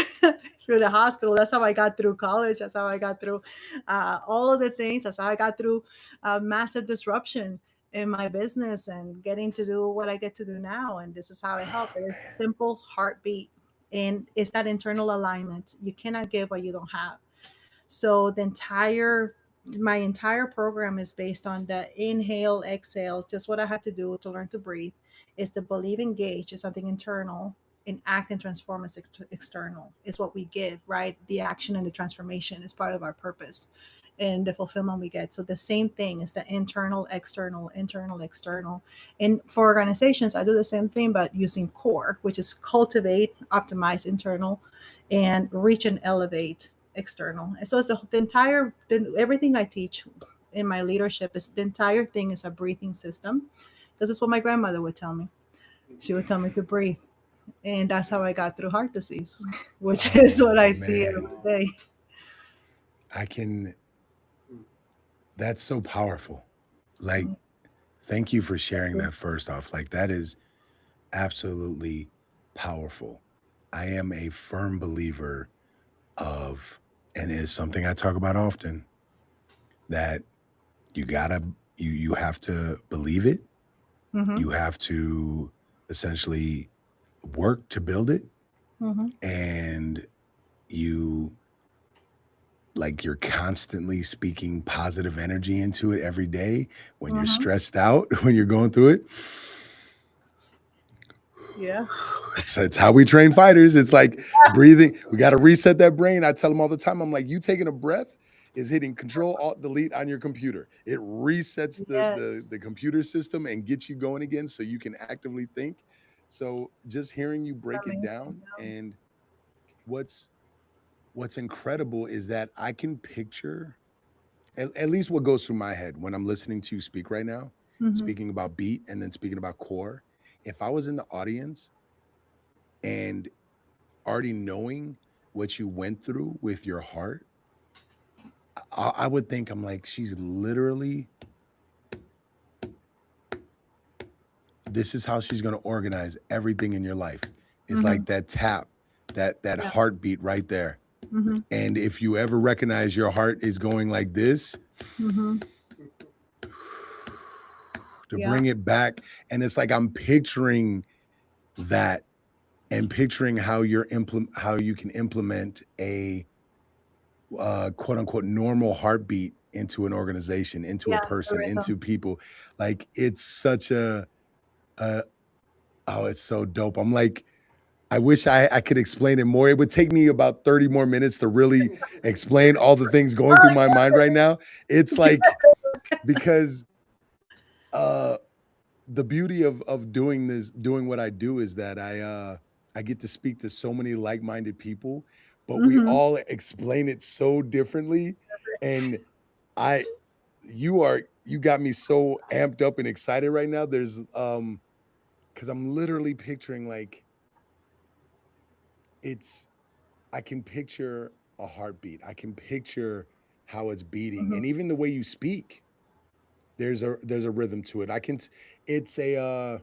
Speaker 2: through the hospital. That's how I got through college. That's how I got through all of the things. That's how I got through massive disruption in my business and getting to do what I get to do now. And this is how it helped. It is simple heartbeat. And it's that internal alignment. You cannot give what you don't have. So my entire program is based on the inhale, exhale, just what I had to do to learn to breathe. Is to believe, engage is something internal, and act and transform is external. Is what we give, right? The action and the transformation is part of our purpose and the fulfillment we get. So the same thing is the internal, external, internal, external. And for organizations, I do the same thing, but using core, which is cultivate, optimize internal, and reach and elevate external. And so it's everything I teach in my leadership is the entire thing is a breathing system. This is what my grandmother would tell me. She would tell me to breathe. And that's how I got through heart disease, which is
Speaker 1: Oh
Speaker 2: what I see
Speaker 1: man.
Speaker 2: every day.
Speaker 1: I can That's so powerful. Like, thank you for sharing that first off. Like, that is absolutely powerful. I am a firm believer of, and it's something I talk about often, that you gotta you have to believe it.
Speaker 2: Mm-hmm.
Speaker 1: You have to essentially work to build it,
Speaker 2: Mm-hmm.
Speaker 1: and you you're constantly speaking positive energy into it every day. When you're
Speaker 2: Mm-hmm.
Speaker 1: stressed out, when you're going through it,
Speaker 2: Yeah.
Speaker 1: it's how we train fighters. It's like breathing. We got to reset that brain. I tell them all the time. I'm like, you taking a breath is hitting Control Alt Delete on your computer. It resets the
Speaker 2: Yes.
Speaker 1: computer system and gets you going again, so you can actively think. So just hearing you
Speaker 2: It's
Speaker 1: break it
Speaker 2: amazing.
Speaker 1: down, and what's what's incredible is that I can picture at least what goes through my head when I'm listening to you speak right now,
Speaker 2: Mm-hmm.
Speaker 1: speaking about beat and then speaking about core. If I was in the audience and already knowing what you went through with your heart, I would think, I'm like, she's literally, this is how she's going to organize everything in your life. It's
Speaker 2: Mm-hmm.
Speaker 1: like that tap, that
Speaker 2: Yeah.
Speaker 1: heartbeat right there.
Speaker 2: Mm-hmm.
Speaker 1: And if you ever recognize your heart is going like this,
Speaker 2: Mm-hmm.
Speaker 1: to
Speaker 2: Yeah.
Speaker 1: bring it back, and it's like I'm picturing that, and picturing how you can implement a quote unquote normal heartbeat into an organization, into a
Speaker 2: Yeah. The
Speaker 1: person,
Speaker 2: rhythm.
Speaker 1: into people. Like, it's such a oh, it's so dope. I'm like, I wish I could explain it more. It would take me about 30 more minutes to really explain all the things going through my mind right now. It's like, because uh the beauty of doing what I do, is that I get to speak to so many like-minded people, but we
Speaker 2: Mm-hmm.
Speaker 1: all explain it so differently. And I you got me so amped up and excited right now. There's because I'm literally picturing, like, it's I can picture a heartbeat. I can picture how it's beating,
Speaker 2: Mm-hmm.
Speaker 1: and even the way you speak. There's a rhythm to it. It's a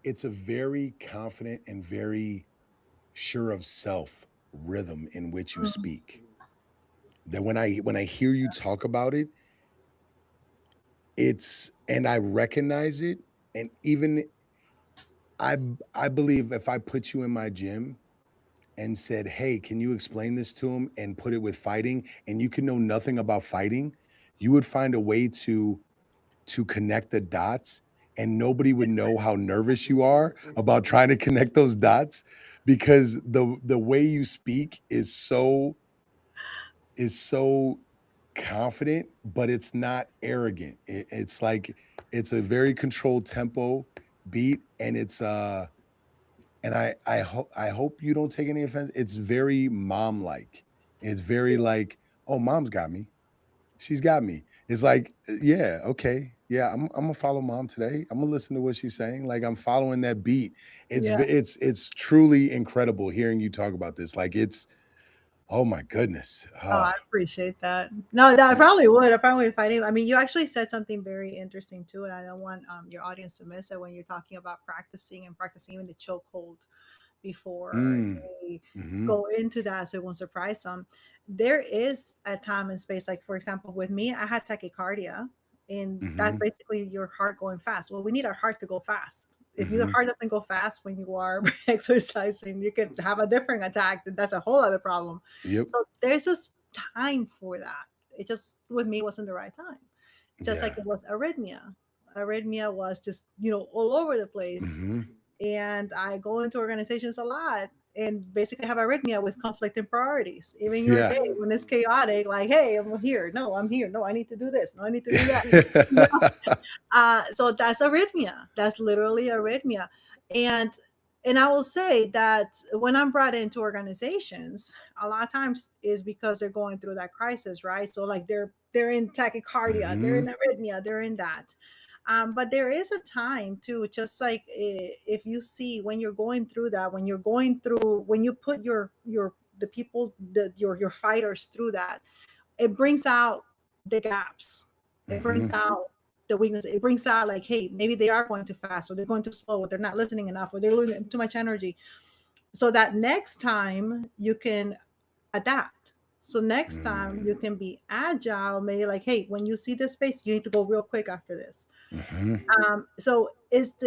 Speaker 1: it's a very confident and very sure of self rhythm in which you
Speaker 2: Mm-hmm.
Speaker 1: speak. That when I hear you talk about it, and I recognize it, and even I I believe if I put you in my gym and said, "Hey, can you explain this to him and put it with fighting?" and you can know nothing about fighting, you would find a way to connect the dots, and nobody would know how nervous you are about trying to connect those dots, because the way you speak is so confident, but it's not arrogant. It's like, it's a very controlled tempo beat, and and I hope you don't take any offense. It's very mom-like. It's very
Speaker 2: Yeah.
Speaker 1: like, "Oh, mom's got me. She's got me." It's like, "Yeah, okay. Yeah, I'm gonna follow mom today. I'm gonna listen to what she's saying." Like, I'm following that beat.
Speaker 2: Yeah.
Speaker 1: It's truly incredible hearing you talk about this. Like, it's oh my goodness.
Speaker 2: Oh, I appreciate that. No, that I
Speaker 1: Yeah.
Speaker 2: probably would. I probably would fight it. I mean, you actually said something very interesting too, and I don't want your audience to miss it when you're talking about practicing and practicing even the chokehold before
Speaker 1: Mm.
Speaker 2: they
Speaker 1: Mhm.
Speaker 2: go into that, so it won't surprise them. There is a time and space, like for example, with me, I had tachycardia, and that's
Speaker 1: Mhm.
Speaker 2: basically your heart going fast. Well, we need our heart to go fast. If your
Speaker 1: Mhm.
Speaker 2: heart doesn't go fast when you are exercising, you could have a different attack. That's a whole other problem.
Speaker 1: Yep.
Speaker 2: So there's this time for that. It just with me wasn't the right time. Just like
Speaker 1: Yeah.
Speaker 2: it was arrhythmia. Arrhythmia was just, all over the place.
Speaker 1: Mhm.
Speaker 2: And I go into organizations a lot and basically have arrhythmia with conflicting priorities. Even your
Speaker 1: Yeah.
Speaker 2: day when it's chaotic, like, hey, I'm here. No, I'm here. No, I need to do this. No, I need to do that. You know? So that's arrhythmia. That's literally arrhythmia. And and I will say that when I'm brought into organizations, a lot of times is because they're going through that crisis, right? So like they're in tachycardia, they're in
Speaker 1: Mhm.
Speaker 2: arrhythmia, they're in that. But there is a time too, just like if you see when you're going through that, when you put your the people your fighters through that, it brings out the gaps. It brings
Speaker 1: Mhm.
Speaker 2: out the weakness. It brings out like, hey, maybe they are going too fast, or they're going too slow, or they're not listening enough, or they're losing too much energy. So that next time you can adapt. So next time
Speaker 1: Mm.
Speaker 2: you can be agile, maybe like, hey, when you see this space, you need to go real quick after this.
Speaker 1: Mhm.
Speaker 2: So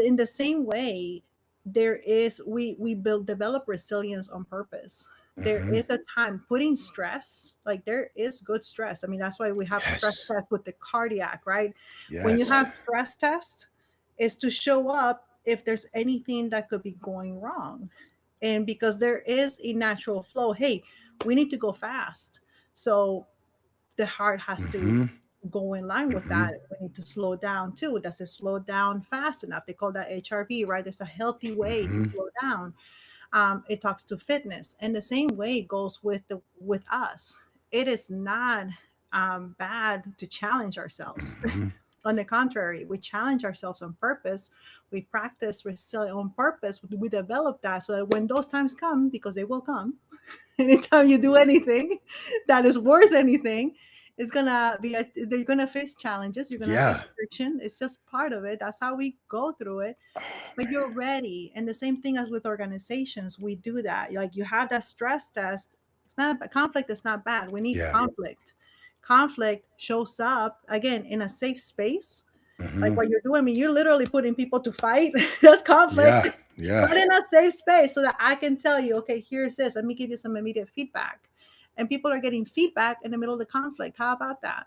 Speaker 2: in the same way, there is we build develop resilience on purpose. There
Speaker 1: Mhm.
Speaker 2: is a time putting stress, like there is good stress. I mean, that's why we have stress
Speaker 1: Yes.
Speaker 2: tests with the cardiac, right? When you
Speaker 1: Yes.
Speaker 2: have stress tests, is to show up if there's anything that could be going wrong. And because there is a natural flow, hey, we need to go fast. So the heart has to
Speaker 1: Mhm.
Speaker 2: go in line with that.
Speaker 1: Mhm.
Speaker 2: We need to slow down too. Does it slow down fast enough? They call that HRV, right? There's a healthy way to
Speaker 1: Mhm.
Speaker 2: slow down. It talks to fitness, and the same way goes with us. It is not bad to challenge ourselves.
Speaker 1: Mhm.
Speaker 2: On the contrary, we challenge ourselves on purpose. We practice resilience on purpose. We develop that so that when those times come, because they will come, anytime you do anything that is worth anything, they're gonna face challenges, you're gonna face
Speaker 1: Yeah.
Speaker 2: friction. It's just part of it. That's how we go through it.
Speaker 1: Oh,
Speaker 2: But
Speaker 1: man.
Speaker 2: you're ready. And the same thing as with organizations, we do that. Like you have that stress test. It's not conflict is not bad. We need
Speaker 1: Yeah.
Speaker 2: conflict. Conflict shows up again in a safe space. Like
Speaker 1: Mhm.
Speaker 2: what you're doing, I mean, you're literally putting people to fight. That's conflict.
Speaker 1: Yeah. Yeah.
Speaker 2: But in a safe space so that I can tell you, okay, here's this. Let me give you some immediate feedback. And people are getting feedback in the middle of the conflict. How about that?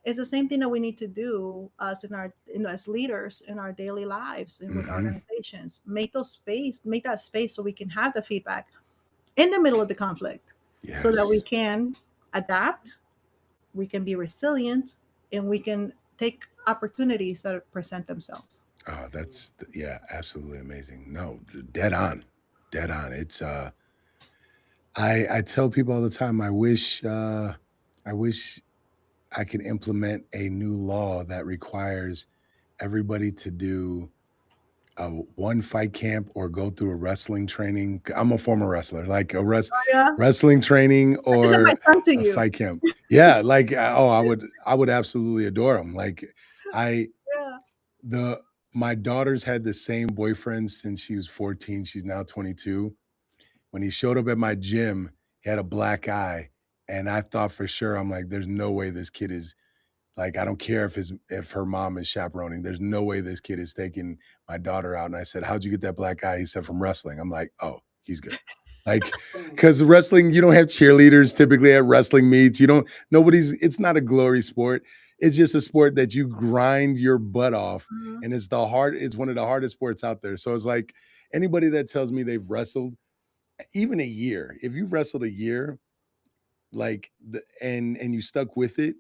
Speaker 2: It's the same thing that we need to do us as leaders in our daily lives and with
Speaker 1: Mhm.
Speaker 2: organizations. Make that space so we can have the feedback in the middle of the conflict, so that we
Speaker 1: Yes.
Speaker 2: can adapt, we can be resilient, and we can take opportunities that present themselves.
Speaker 1: Oh, yeah, absolutely amazing. No, dead on. Dead on. I tell people all the time, I wish I could implement a new law that requires everybody to do one fight camp or go through a wrestling training. I'm a former wrestler, like
Speaker 2: Oh, yeah.
Speaker 1: wrestling training
Speaker 2: I just sent my
Speaker 1: or
Speaker 2: son to
Speaker 1: a
Speaker 2: you.
Speaker 1: fight camp. Yeah, like oh, I would absolutely adore them. Like I
Speaker 2: Yeah.
Speaker 1: the my daughter's had the same boyfriend since she was 14. She's now 22. When he showed up at my gym, he had a black eye, and I thought for sure, I'm like, there's no way this kid is like, I don't care if her mom is chaperoning. There's no way this kid is taking my daughter out. And I said, "How'd you get that black eye?" He said, "From wrestling." I'm like, "Oh, he's good." Like, because wrestling, you don't have cheerleaders typically at wrestling meets. You don't. Nobody's. It's not a glory sport. It's just a sport that you grind your butt off,
Speaker 2: Mhm.
Speaker 1: and it's one of the hardest sports out there. So it's like anybody that tells me they've wrestled even a year. If you've wrestled a year, and you stuck with it,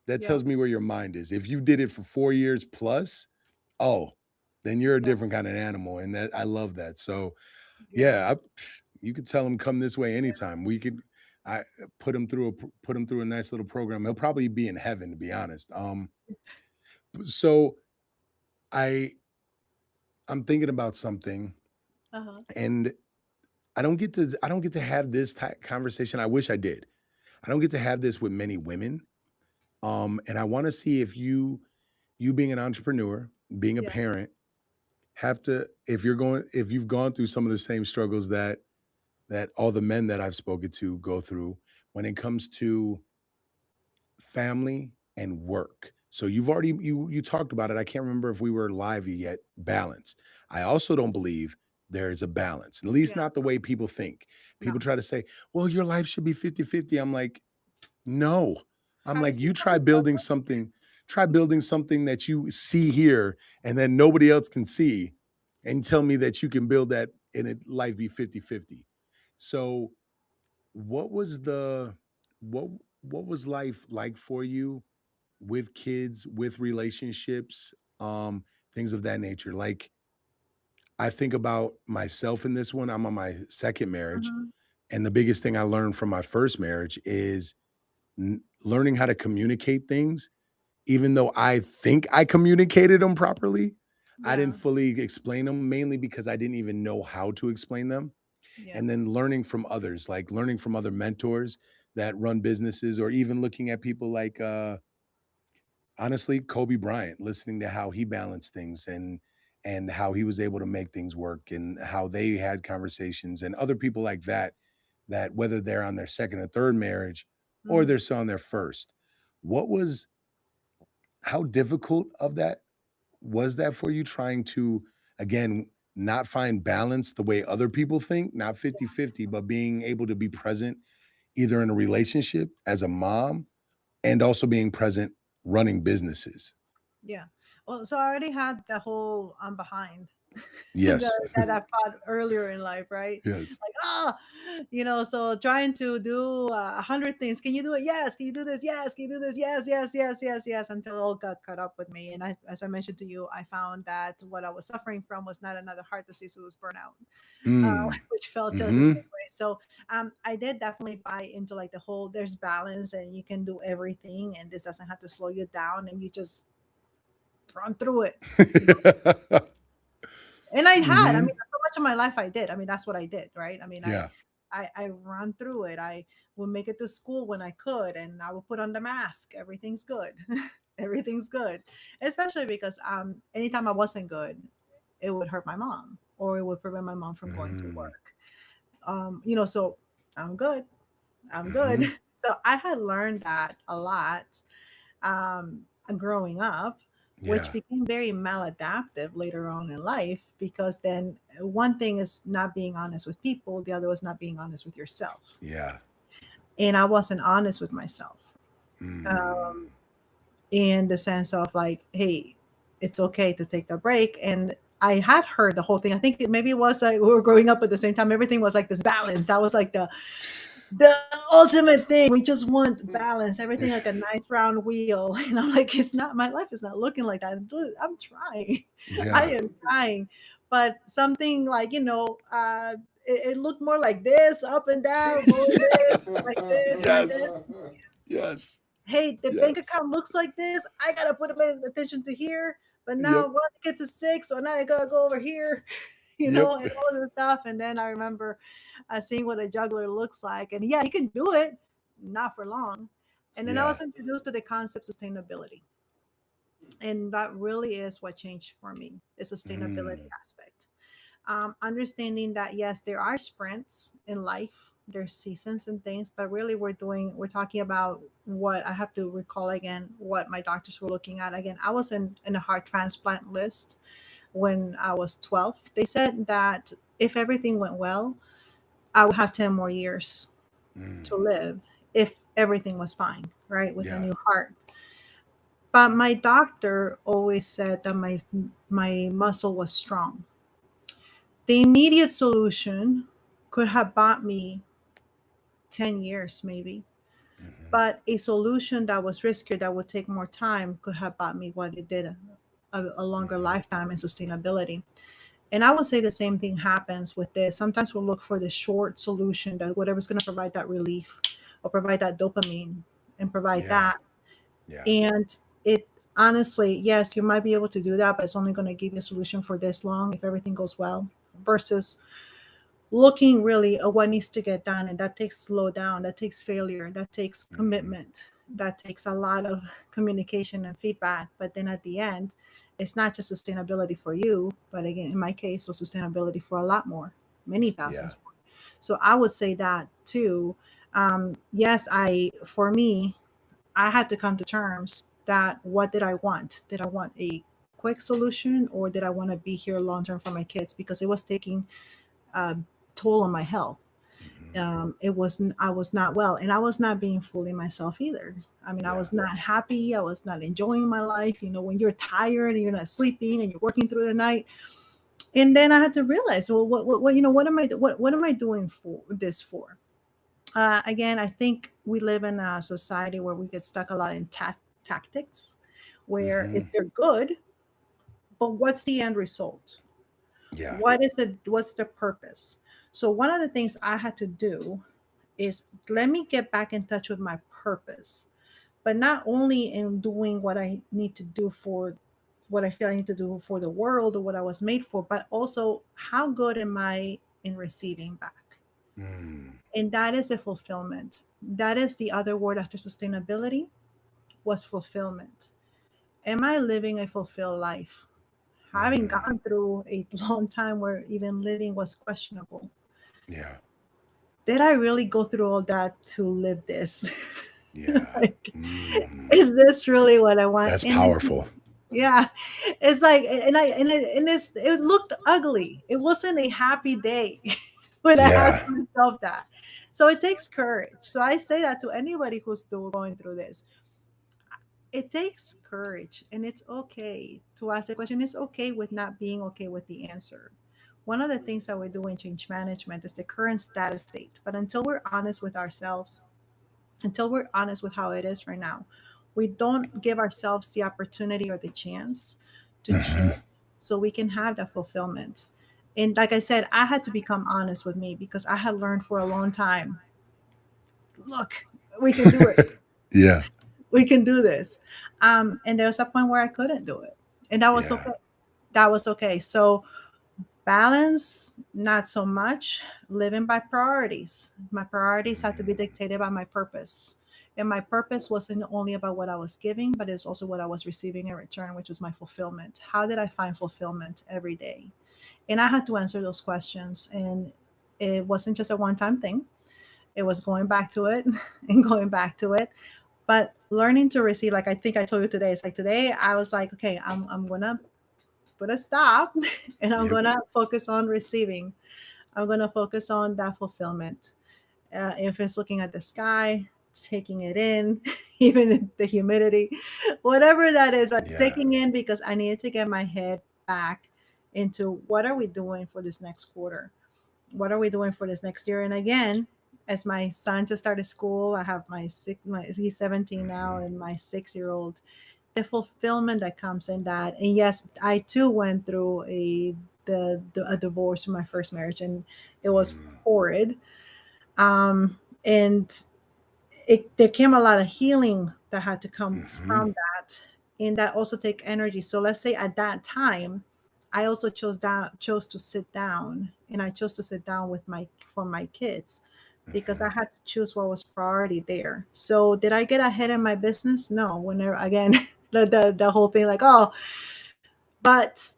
Speaker 1: that
Speaker 2: Yeah.
Speaker 1: tells me where your mind is. If you did it for 4 years plus, oh, then you're a
Speaker 2: Yeah.
Speaker 1: different kind of animal, and that I love that. So,
Speaker 2: Yeah.
Speaker 1: Yeah, you could tell him come this way anytime. We could I put him through a nice little program. He'll probably be in heaven, to be honest. So I I'm thinking about something,
Speaker 2: Uh-huh.
Speaker 1: and I don't get to have this conversation. I wish I did. I don't get to have this with many women. And I want to see if you being an entrepreneur, being a
Speaker 2: Yeah.
Speaker 1: parent, have to if you've gone through some of the same struggles that all the men that I've spoken to go through when it comes to family and work. So you've already you talked about it. I can't remember if we were live yet. Balance. I also don't believe there is a balance, at least
Speaker 2: Yeah.
Speaker 1: not the way people think. People
Speaker 2: No.
Speaker 1: try to say, well, your life should be 50-50. I'm like, no. I'm
Speaker 2: Have you
Speaker 1: like,
Speaker 2: seen
Speaker 1: you
Speaker 2: someone struggle?
Speaker 1: try building something that you see here and then nobody else can see and tell me that you can build that and it life be 50-50. So what was the what what was life like for you with kids, with relationships, things of that nature? Like I think about myself in this one. I'm on my second marriage,
Speaker 2: Mhm.
Speaker 1: and the biggest thing I learned from my first marriage is learning how to communicate things. Even though I think I communicated them properly, I didn't
Speaker 2: Yeah.
Speaker 1: fully explain them, mainly because I didn't even know how to explain them.
Speaker 2: Yeah.
Speaker 1: And then learning from others, like learning from other mentors that run businesses, or even looking at people like honestly, Kobe Bryant, listening to how he balanced things and how he was able to make things work and how they had conversations, and other people like that, that whether they're on their second or third marriage or they're
Speaker 2: Mhm.
Speaker 1: still on their first. What was how difficult of that was that for you, trying to again not find balance the way other people think, not 50-50, but being able to be present either in a relationship as a mom and also being present running businesses?
Speaker 2: Yeah. Well, so I already had the whole I'm behind
Speaker 1: Yes.
Speaker 2: that I fought earlier in life, right?
Speaker 1: Yes.
Speaker 2: Like, so trying to do 100 things. Can you do it? Yes. Can you do this? Yes. Can you do this? Yes, yes, yes, yes, yes. Until it all got caught up with me. And as I mentioned to you, I found that what I was suffering from was not another heart disease, it was burnout,
Speaker 1: Mm.
Speaker 2: which felt just the
Speaker 1: Mhm.
Speaker 2: same way. So I did definitely buy into like the whole there's balance and you can do everything and this doesn't have to slow you down and you just run through it. You know, and I had, I mean,
Speaker 1: Mhm.
Speaker 2: so much of my life I did. I mean, that's what I did, right? I mean,
Speaker 1: Yeah.
Speaker 2: I ran through it. I would make it to school when I could, and I would put on the mask. Everything's good. Everything's good. Especially because anytime I wasn't good, it would hurt my mom or it would prevent my mom from going to
Speaker 1: Mm.
Speaker 2: work. So I'm good. I'm good.
Speaker 1: Mhm.
Speaker 2: So I had learned that a lot um, growing up, which
Speaker 1: Yeah.
Speaker 2: became very maladaptive later on in life because then one thing is not being honest with people, the other was not being honest with yourself.
Speaker 1: Yeah.
Speaker 2: And I wasn't honest with myself
Speaker 1: Mm.
Speaker 2: um, in the sense of like, hey, it's okay to take the break. And I had heard the whole thing. I think maybe it was like we were growing up at the same time. Everything was like this balance. That was like the ultimate thing. We just want balance, everything like a nice round wheel. And I'm like, it's not, my life is not looking like that. I'm trying. I
Speaker 1: Yeah.
Speaker 2: am trying. But something like, it looked more like this, up and down, going this, like this, and
Speaker 1: Yes.
Speaker 2: then,
Speaker 1: Yes.
Speaker 2: hey, the bank
Speaker 1: Yes.
Speaker 2: account looks like this. I gotta put my attention to here. But now
Speaker 1: Yep.
Speaker 2: one gets a six, so now I gotta go over here,
Speaker 1: Yep.
Speaker 2: and all of this stuff. And then I remember seeing what a juggler looks like. And yeah, he can do it, not for long. And then I
Speaker 1: Yeah.
Speaker 2: was introduced to the concept of sustainability. And that really is what changed for me, the sustainability
Speaker 1: Mm.
Speaker 2: aspect. Understanding that, yes, there are sprints in life, there's seasons and things, but really we're talking about what I have to recall again, what my doctors were looking at. Again, I was in a heart transplant list when I was 12. They said that if everything went well, I would have 10 more years to
Speaker 1: Mm.
Speaker 2: live if everything was fine, right, with a
Speaker 1: Yeah.
Speaker 2: new heart. But my doctor always said that my muscle was strong. The immediate solution could have bought me 10 years maybe,
Speaker 1: Mhm.
Speaker 2: but a solution that was riskier that would take more time could have bought me what it did, a longer
Speaker 1: Mhm.
Speaker 2: lifetime and sustainability. And I would say the same thing happens with this. Sometimes we'll look for the short solution, that whatever's going to provide that relief or provide that dopamine and provide
Speaker 1: Yeah.
Speaker 2: that.
Speaker 1: Yeah.
Speaker 2: And it honestly, yes, you might be able to do that, but it's only going to give you a solution for this long if everything goes well, versus looking really at what needs to get done. And that takes slow down, that takes failure, that takes
Speaker 1: Hmm.
Speaker 2: commitment, that takes a lot of communication and feedback. But then at the end, it's not just sustainability for you, but again, in my case, it was sustainability for a lot more, many
Speaker 1: Yeah.
Speaker 2: thousands more. So I would say that too. Yes, for me, I had to come to terms that what did I want? Did I want a quick solution, or did I want to be here long term for my kids? Because it was taking a toll on my health.
Speaker 1: Hmm.
Speaker 2: I was not well, and I was not being fully myself either. I mean, I
Speaker 1: Yeah.
Speaker 2: was not happy. I was not enjoying my life. You know, when you're tired and you're not sleeping and you're working through the night, and then I had to realize, well, what am I doing for this for? Again, I think we live in a society where we get stuck a lot in tactics, where
Speaker 1: Hmm.
Speaker 2: is they're good, but what's the end result?
Speaker 1: Yeah.
Speaker 2: What is it? What's the purpose? So one of the things I had to do is, let me get back in touch with my purpose, but not only in doing what I need to do for what I feel I need to do for the world or what I was made for, but also how good am I in receiving back?
Speaker 1: Mm.
Speaker 2: And that is a fulfillment. That is the other word after sustainability, was fulfillment. Am I living a fulfilled life? Having
Speaker 1: Mm.
Speaker 2: gone through a long time where even living was questionable,
Speaker 1: Yeah.
Speaker 2: did I really go through all that to live this?
Speaker 1: Yeah.
Speaker 2: Like,
Speaker 1: Mm.
Speaker 2: is this really what I want?
Speaker 1: That's
Speaker 2: And
Speaker 1: powerful.
Speaker 2: yeah, it's like, it looked ugly. It wasn't a happy day when I asked
Speaker 1: Yeah.
Speaker 2: myself that. So it takes courage. So I say that to anybody who's still going through this. It takes courage, and it's okay to ask the question. It's okay with not being okay with the answer. One of the things that we do in change management is the current status state. But until we're honest with ourselves, until we're honest with how it is right now, we don't give ourselves the opportunity or the chance to change,
Speaker 1: Hmm.
Speaker 2: so we can have that fulfillment. And like I said, I had to become honest with me, because I had learned for a long time, look, we can do it.
Speaker 1: Yeah.
Speaker 2: We can do this. And there was a point where I couldn't do it. And that was
Speaker 1: Yeah.
Speaker 2: okay. That was okay. So balance, not so much. Living by priorities. My priorities had to be
Speaker 1: Mm.
Speaker 2: dictated by my purpose. And my purpose wasn't only about what I was giving, but it's also what I was receiving in return, which was my fulfillment. How did I find fulfillment every day? And I had to answer those questions. And it wasn't just a one time thing, it was going back to it and going back to it. But learning to receive, like I think I told you today, it's like today I was like, okay, I'm going to put a stop and I'm
Speaker 1: Yep.
Speaker 2: going to focus on receiving. I'm going to focus on that fulfillment. If it's looking at the sky, taking it in, even in the humidity, whatever that is, but
Speaker 1: Yeah.
Speaker 2: taking in, because I needed to get my head back into what are we doing for this next quarter? What are we doing for this next year? And again, as my son just started school, I have he's 17 now,
Speaker 1: Hmm.
Speaker 2: and my 6 year old, the fulfillment that comes in that. And yes, I too went through a divorce from my first marriage, and it was
Speaker 1: Mm.
Speaker 2: horrid. Um, and there came a lot of healing that had to come
Speaker 1: Hmm.
Speaker 2: from that, and that also take energy. So let's say at that time, I also chose to sit down, and I chose to sit down with my for my kids, because I
Speaker 1: Hmm.
Speaker 2: had to choose what was priority there. So did I get ahead in my business? No. Whenever again, the whole thing, like, oh, but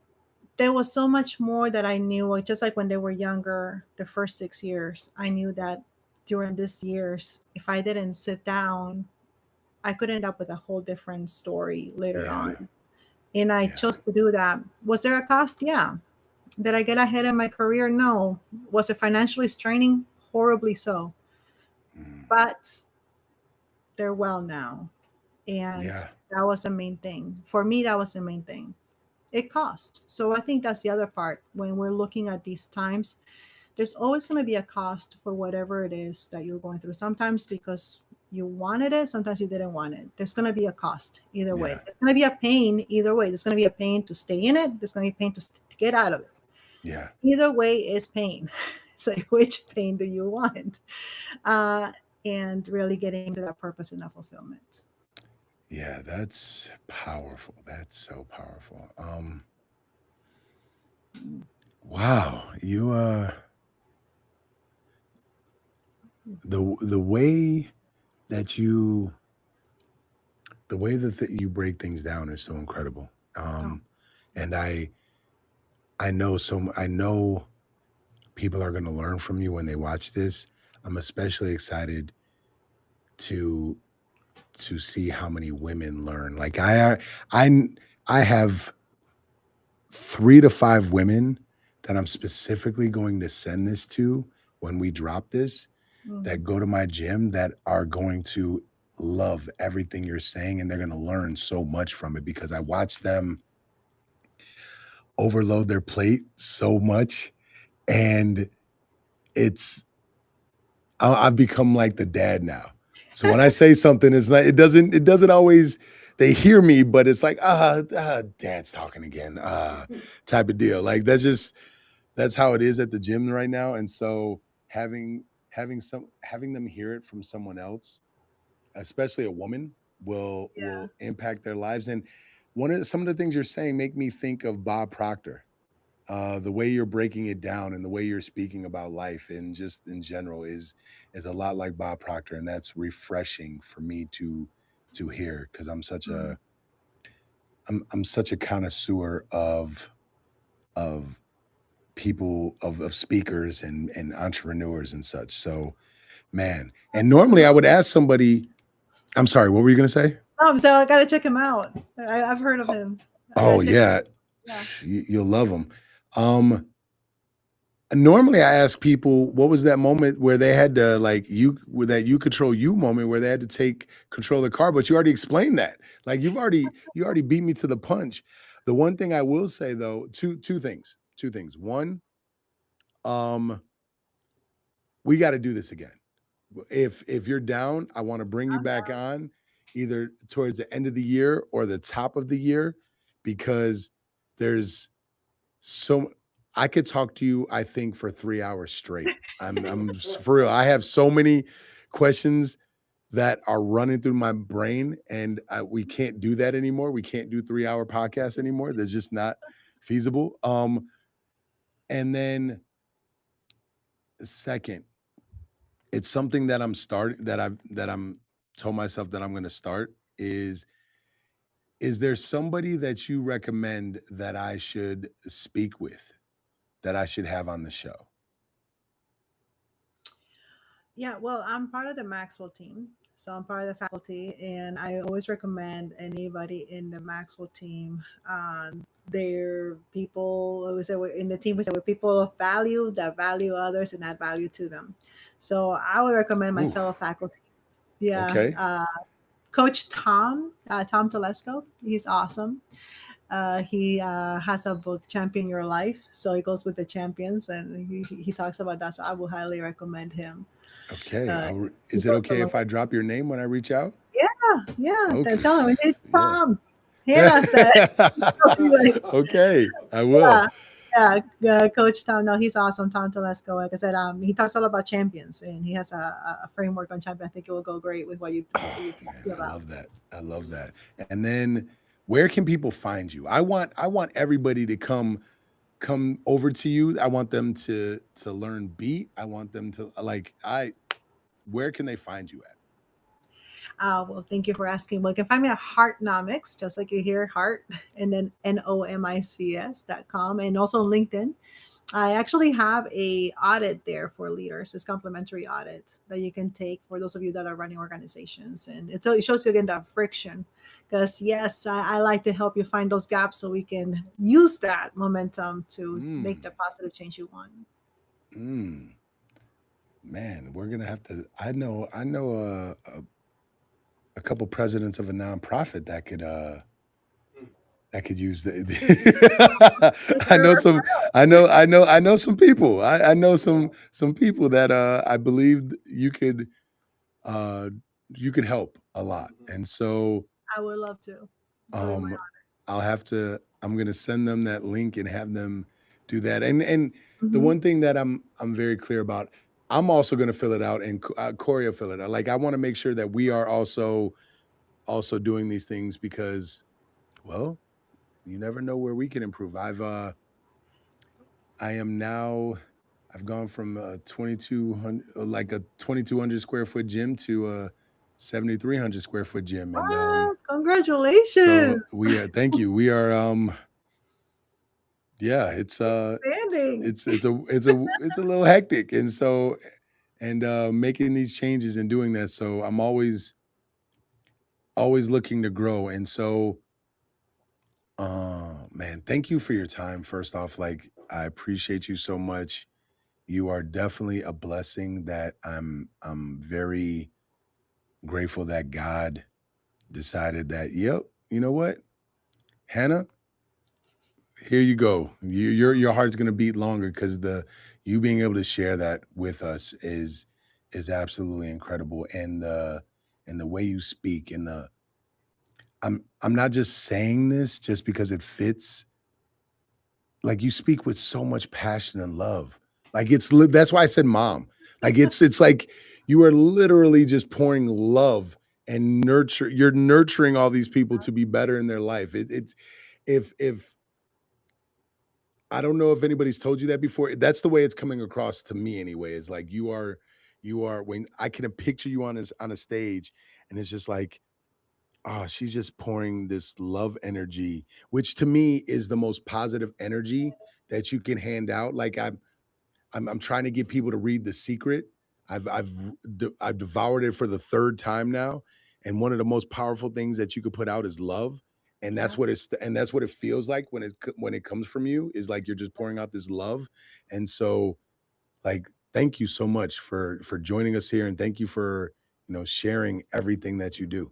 Speaker 2: there was so much more that I knew. Like, just like when they were younger, the first 6 years, I knew that during these years, if I didn't sit down, I could end up with a whole different story later
Speaker 1: Yeah.
Speaker 2: on. And I
Speaker 1: Yeah.
Speaker 2: chose to do that. Was there a cost? Yeah. Did I get ahead in my career? No. Was it financially straining? Horribly so.
Speaker 1: Mm.
Speaker 2: But they're well now. And
Speaker 1: Yeah.
Speaker 2: that was the main thing. For me, that was the main thing. It cost. So I think that's the other part. When we're looking at these times, there's always going to be a cost for whatever it is that you're going through. Sometimes because you wanted it, sometimes you didn't want it. There's going to be a cost either way.
Speaker 1: Yeah.
Speaker 2: There's going to be a pain either way. There's going to be a pain to stay in it. There's going to be pain to get out of it.
Speaker 1: Yeah.
Speaker 2: Either way is pain. It's like, which pain do you want? Uh, and really getting into that purpose and that fulfillment.
Speaker 1: Yeah, that's powerful. That's so powerful. Wow. You the way that you the way that you break things down is so incredible.
Speaker 2: Oh,
Speaker 1: And I know I know people are going to learn from you when they watch this. I'm especially excited to see how many women learn. Like I I have 3 to 5 women that I'm specifically going to send this to when we drop this, that
Speaker 2: mhm.
Speaker 1: go to my gym, that are going to love everything you're saying, and they're going to learn so much from it because I watch them overload their plate so much, and it's I've become like the dad now. So when I say something, it's not it doesn't always they hear me, but it's like, dad's talking again, type of deal. Like that's how it is at the gym right now. And so having them hear it from someone else, especially a woman,
Speaker 2: Yeah.
Speaker 1: will impact their lives. And some of the things you're saying make me think of Bob Proctor. The way you're breaking it down and the way you're speaking about life and just in general is a lot like Bob Proctor, and that's refreshing for me to hear because
Speaker 2: Mm.
Speaker 1: I'm such a connoisseur of people of speakers and entrepreneurs and such. So man, and normally I would ask somebody. I'm sorry, what were you gonna say?
Speaker 2: So I gotta check him out. I've heard of
Speaker 1: Oh,
Speaker 2: him. I gotta
Speaker 1: oh
Speaker 2: check him
Speaker 1: yeah,
Speaker 2: out. Yeah.
Speaker 1: you'll love them. Um, Normally, I ask people, what was that moment where they had to where that you control you moment where they had to take control of the car? But you already explained that. Like you already beat me to the punch. The one thing I will say though, two things. Two things. One, um, we got to do this again. If you're down, I want to bring you back on either towards the end of the year or the top of the year because there's so I could talk to you, I think, for 3 hours straight. For real. I have so many questions that are running through my brain, and we can't do that anymore. We can't do 3 hour podcasts anymore. That's just not feasible. And then second, it's something that I'm told myself that I'm going to start is there somebody that you recommend that I should speak with, that I should have on the show?
Speaker 2: Yeah, well, I'm part of the Maxwell team. So I'm part of the faculty, and I always recommend anybody in the Maxwell team. They're people, we say in the team, we say we're people of value that value others and add value to them. So I would recommend my
Speaker 1: Ooh,
Speaker 2: fellow faculty. Yeah,
Speaker 1: okay.
Speaker 2: Coach Tom, Tom Telesco. He's awesome. He has a book, Champion Your Life. So he goes with the champions and he talks about that. So I would highly recommend him.
Speaker 1: Okay.
Speaker 2: Uh, he
Speaker 1: Is it
Speaker 2: goes
Speaker 1: okay
Speaker 2: along.
Speaker 1: if I drop your name when I reach out?
Speaker 2: Yeah, yeah.
Speaker 1: Okay.
Speaker 2: Tell him, hey,
Speaker 1: Yeah.
Speaker 2: Tom, Hannah said, like,
Speaker 1: Okay. I will.
Speaker 2: yeah, yeah, Coach Tom. No, he's awesome. Tom Telesco. Like I said, he talks all about champions, and he has a framework on champion. I think it will go great with what
Speaker 1: Oh
Speaker 2: you're
Speaker 1: man,
Speaker 2: talking
Speaker 1: I
Speaker 2: about.
Speaker 1: love that. I love that. And then where can people find you? I want everybody to come over to you. I want them to learn beat. I want them to where can they find you at?
Speaker 2: Well, thank you for asking. Well, you can find me at Heartnomics, just like you hear, Heart, and then nomics.com, and also LinkedIn. I actually have a audit there for leaders. It's complimentary audit that you can take for those of you that are running organizations, and it shows you again that friction. Because yes, I like to help you find those gaps so we can use that momentum to make
Speaker 1: Mm,
Speaker 2: the positive change you want.
Speaker 1: mm, man, we're gonna have to. I know a couple presidents of a nonprofit that could use the. I know some. I know some people. I know some people that I believe uh you could help a lot, and so
Speaker 2: I would love to. It would be my
Speaker 1: um I'm gonna send them that link and have them do that. And the
Speaker 2: Mhm.
Speaker 1: one thing that I'm very clear about, I'm also going to fill it out, and Corey will fill it out. Like I want to make sure that we are also doing these things because, well, you never know where we can improve. I am now I've gone from a 2200 like a 2200 square foot gym to a 7300 square foot gym, and
Speaker 2: What?
Speaker 1: so
Speaker 2: Congratulations.
Speaker 1: we are, thank you. We are yeah,
Speaker 2: Expanding.
Speaker 1: it's a little hectic, and so and making these changes and doing that. So I'm always looking to grow, and so man, thank you for your time. First off, like I appreciate you so much. You are definitely a blessing that I'm very grateful that God decided that, yep, you know what? Hannah, here you go. Your heart's gonna beat longer because the you being able to share that with us is absolutely incredible. And the way you speak and the I'm not just saying this just because it fits. Like, you speak with so much passion and love. Like, that's why I said mom. Like, it's like you are literally just pouring love and you're nurturing all these people to be better in their life. It's if I don't know if anybody's told you that before, that's the way it's coming across to me anyway, is like you are when I can picture you on a stage, and it's just like, oh, she's just pouring this love energy, which to me is the most positive energy that you can hand out. Like I'm trying to get people to read The Secret. I've devoured it for the third time now, and one of the most powerful things that you could put out is love, and
Speaker 2: Yeah.
Speaker 1: that's what it feels like when when it comes from you, is like you're just pouring out this love, and so like thank you so much for joining us here, and thank you for sharing everything that you do.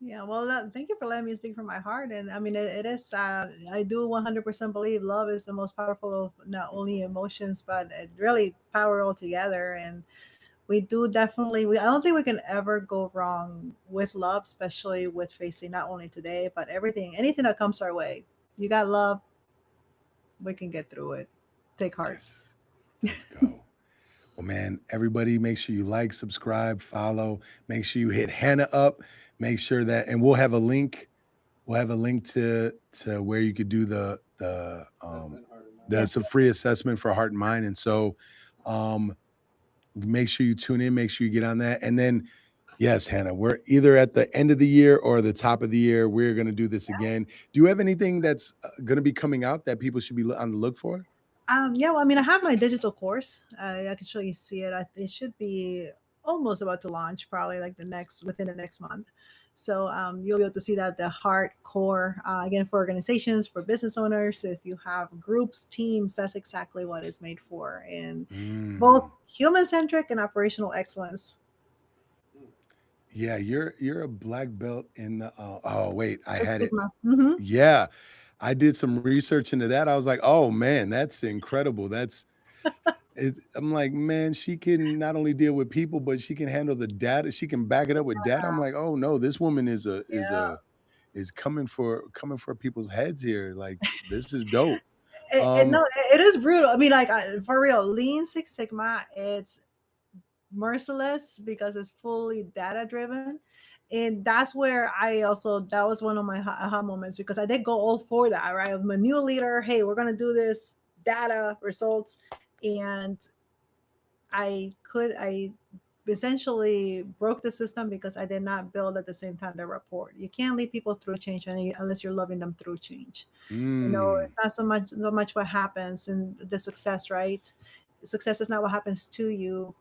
Speaker 2: Yeah, well, thank you for letting me speak from my heart. And I mean, it is, I do 100% believe love is the most powerful of not only emotions, but it really power all together. And we do definitely, I don't think we can ever go wrong with love, especially with facing not only today, but everything, anything that comes our way. You got love, we can get through it. Take heart.
Speaker 1: Yes, let's go. Well, man, everybody, make sure you like, subscribe, follow. Make sure you hit Hannah up. Make sure that, and we'll have a link. We'll have a link to where you could do the
Speaker 2: Yes.
Speaker 1: some free assessment for heart and mind. And so, um, make sure you tune in. Make sure you get on that. And then, yes, Hannah, we're either at the end of the year or the top of the year. We're going to do this again. Do you have anything that's going to be coming out that people should be on the look for?
Speaker 2: Yeah, well, I mean, I have my digital course. I can show you see it. It should be almost about to launch, probably like within the next month. So you'll be able to see that the hardcore, again, for organizations, for business owners, if you have groups, teams, that's exactly what it's made for. And both
Speaker 1: Mm.
Speaker 2: human centric and operational excellence.
Speaker 1: Yeah, you're a black belt in the oh wait, I
Speaker 2: Six
Speaker 1: had it.
Speaker 2: Sigma. Hmm.
Speaker 1: Yeah. I did some research into that. I was like, "Oh man, that's incredible." I'm like, "Man, she can not only deal with people, but she can handle the data. She can back it up with data." I'm like, "Oh no, this woman
Speaker 2: Yeah.
Speaker 1: is coming for people's heads here. Like this is dope."
Speaker 2: No,
Speaker 1: Um
Speaker 2: it is brutal. I mean, like, for real, Lean Six Sigma, it's merciless because it's fully data driven. And that's where I also, that was one of my aha moments, because I did go all for that, right? I'm a new leader. Hey, we're going to do this, data results. And I essentially broke the system because I did not build at the same time the rapport. You can't lead people through change unless you're loving them through change.
Speaker 1: mm,
Speaker 2: It's not so much what happens in the success, right? Success is not what happens to you,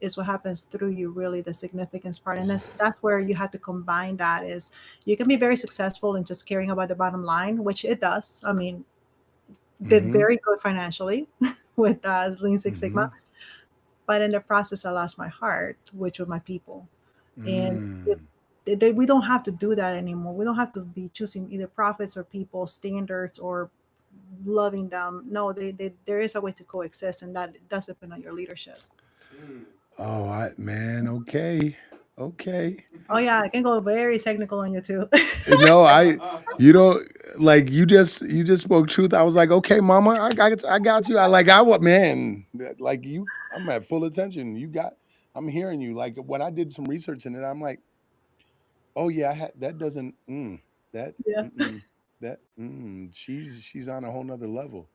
Speaker 2: is what happens through you, really the significance part. And that's where you have to combine that. Is you can be very successful in just caring about the bottom line, which it does. I mean, did
Speaker 1: mhm,
Speaker 2: very good financially with Lean Six Sigma,
Speaker 1: mhm,
Speaker 2: but in the process I lost my heart, which were my people. And
Speaker 1: mm.
Speaker 2: we don't have to do that anymore. We don't have to be choosing either profits or people standards or loving them. No, there is a way to coexist, and that does depend on your leadership.
Speaker 1: Oh, man, okay. Okay.
Speaker 2: Oh yeah, I can go very technical on you too.
Speaker 1: No, you don't like you just spoke truth. I was like, okay, mama, I got you. I like I what man, like you, I'm at full attention. I'm hearing you. Like when I did some research in it, I'm like, oh yeah, that doesn't that
Speaker 2: Yeah.
Speaker 1: that she's on a whole nother level.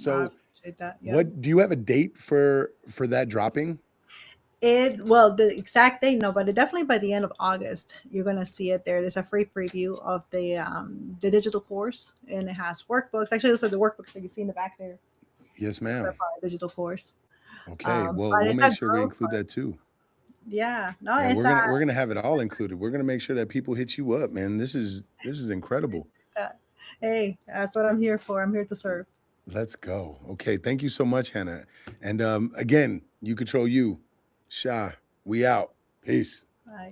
Speaker 2: No, I
Speaker 1: So
Speaker 2: appreciate that. Yeah.
Speaker 1: what do you have a date for that dropping?
Speaker 2: It well, the exact date, no, but definitely by the end of August, you're gonna see it there. There's a free preview of the digital course, and it has workbooks. Actually, those are the workbooks that you see in the back there.
Speaker 1: Yes,
Speaker 2: Those are
Speaker 1: ma'am.
Speaker 2: part of the digital course.
Speaker 1: Okay, well,
Speaker 2: But
Speaker 1: we'll
Speaker 2: it's
Speaker 1: make
Speaker 2: a
Speaker 1: sure we
Speaker 2: growth.
Speaker 1: include that too.
Speaker 2: Yeah, no,
Speaker 1: Yeah,
Speaker 2: it's
Speaker 1: we're gonna have it all included. We're gonna make sure that people hit you up, man. This is incredible.
Speaker 2: uh, hey, that's what I'm here for. I'm here to serve.
Speaker 1: Let's go. Okay, thank you so much, Hannah. And again, you control you. Sha, we out. Peace.
Speaker 2: Bye.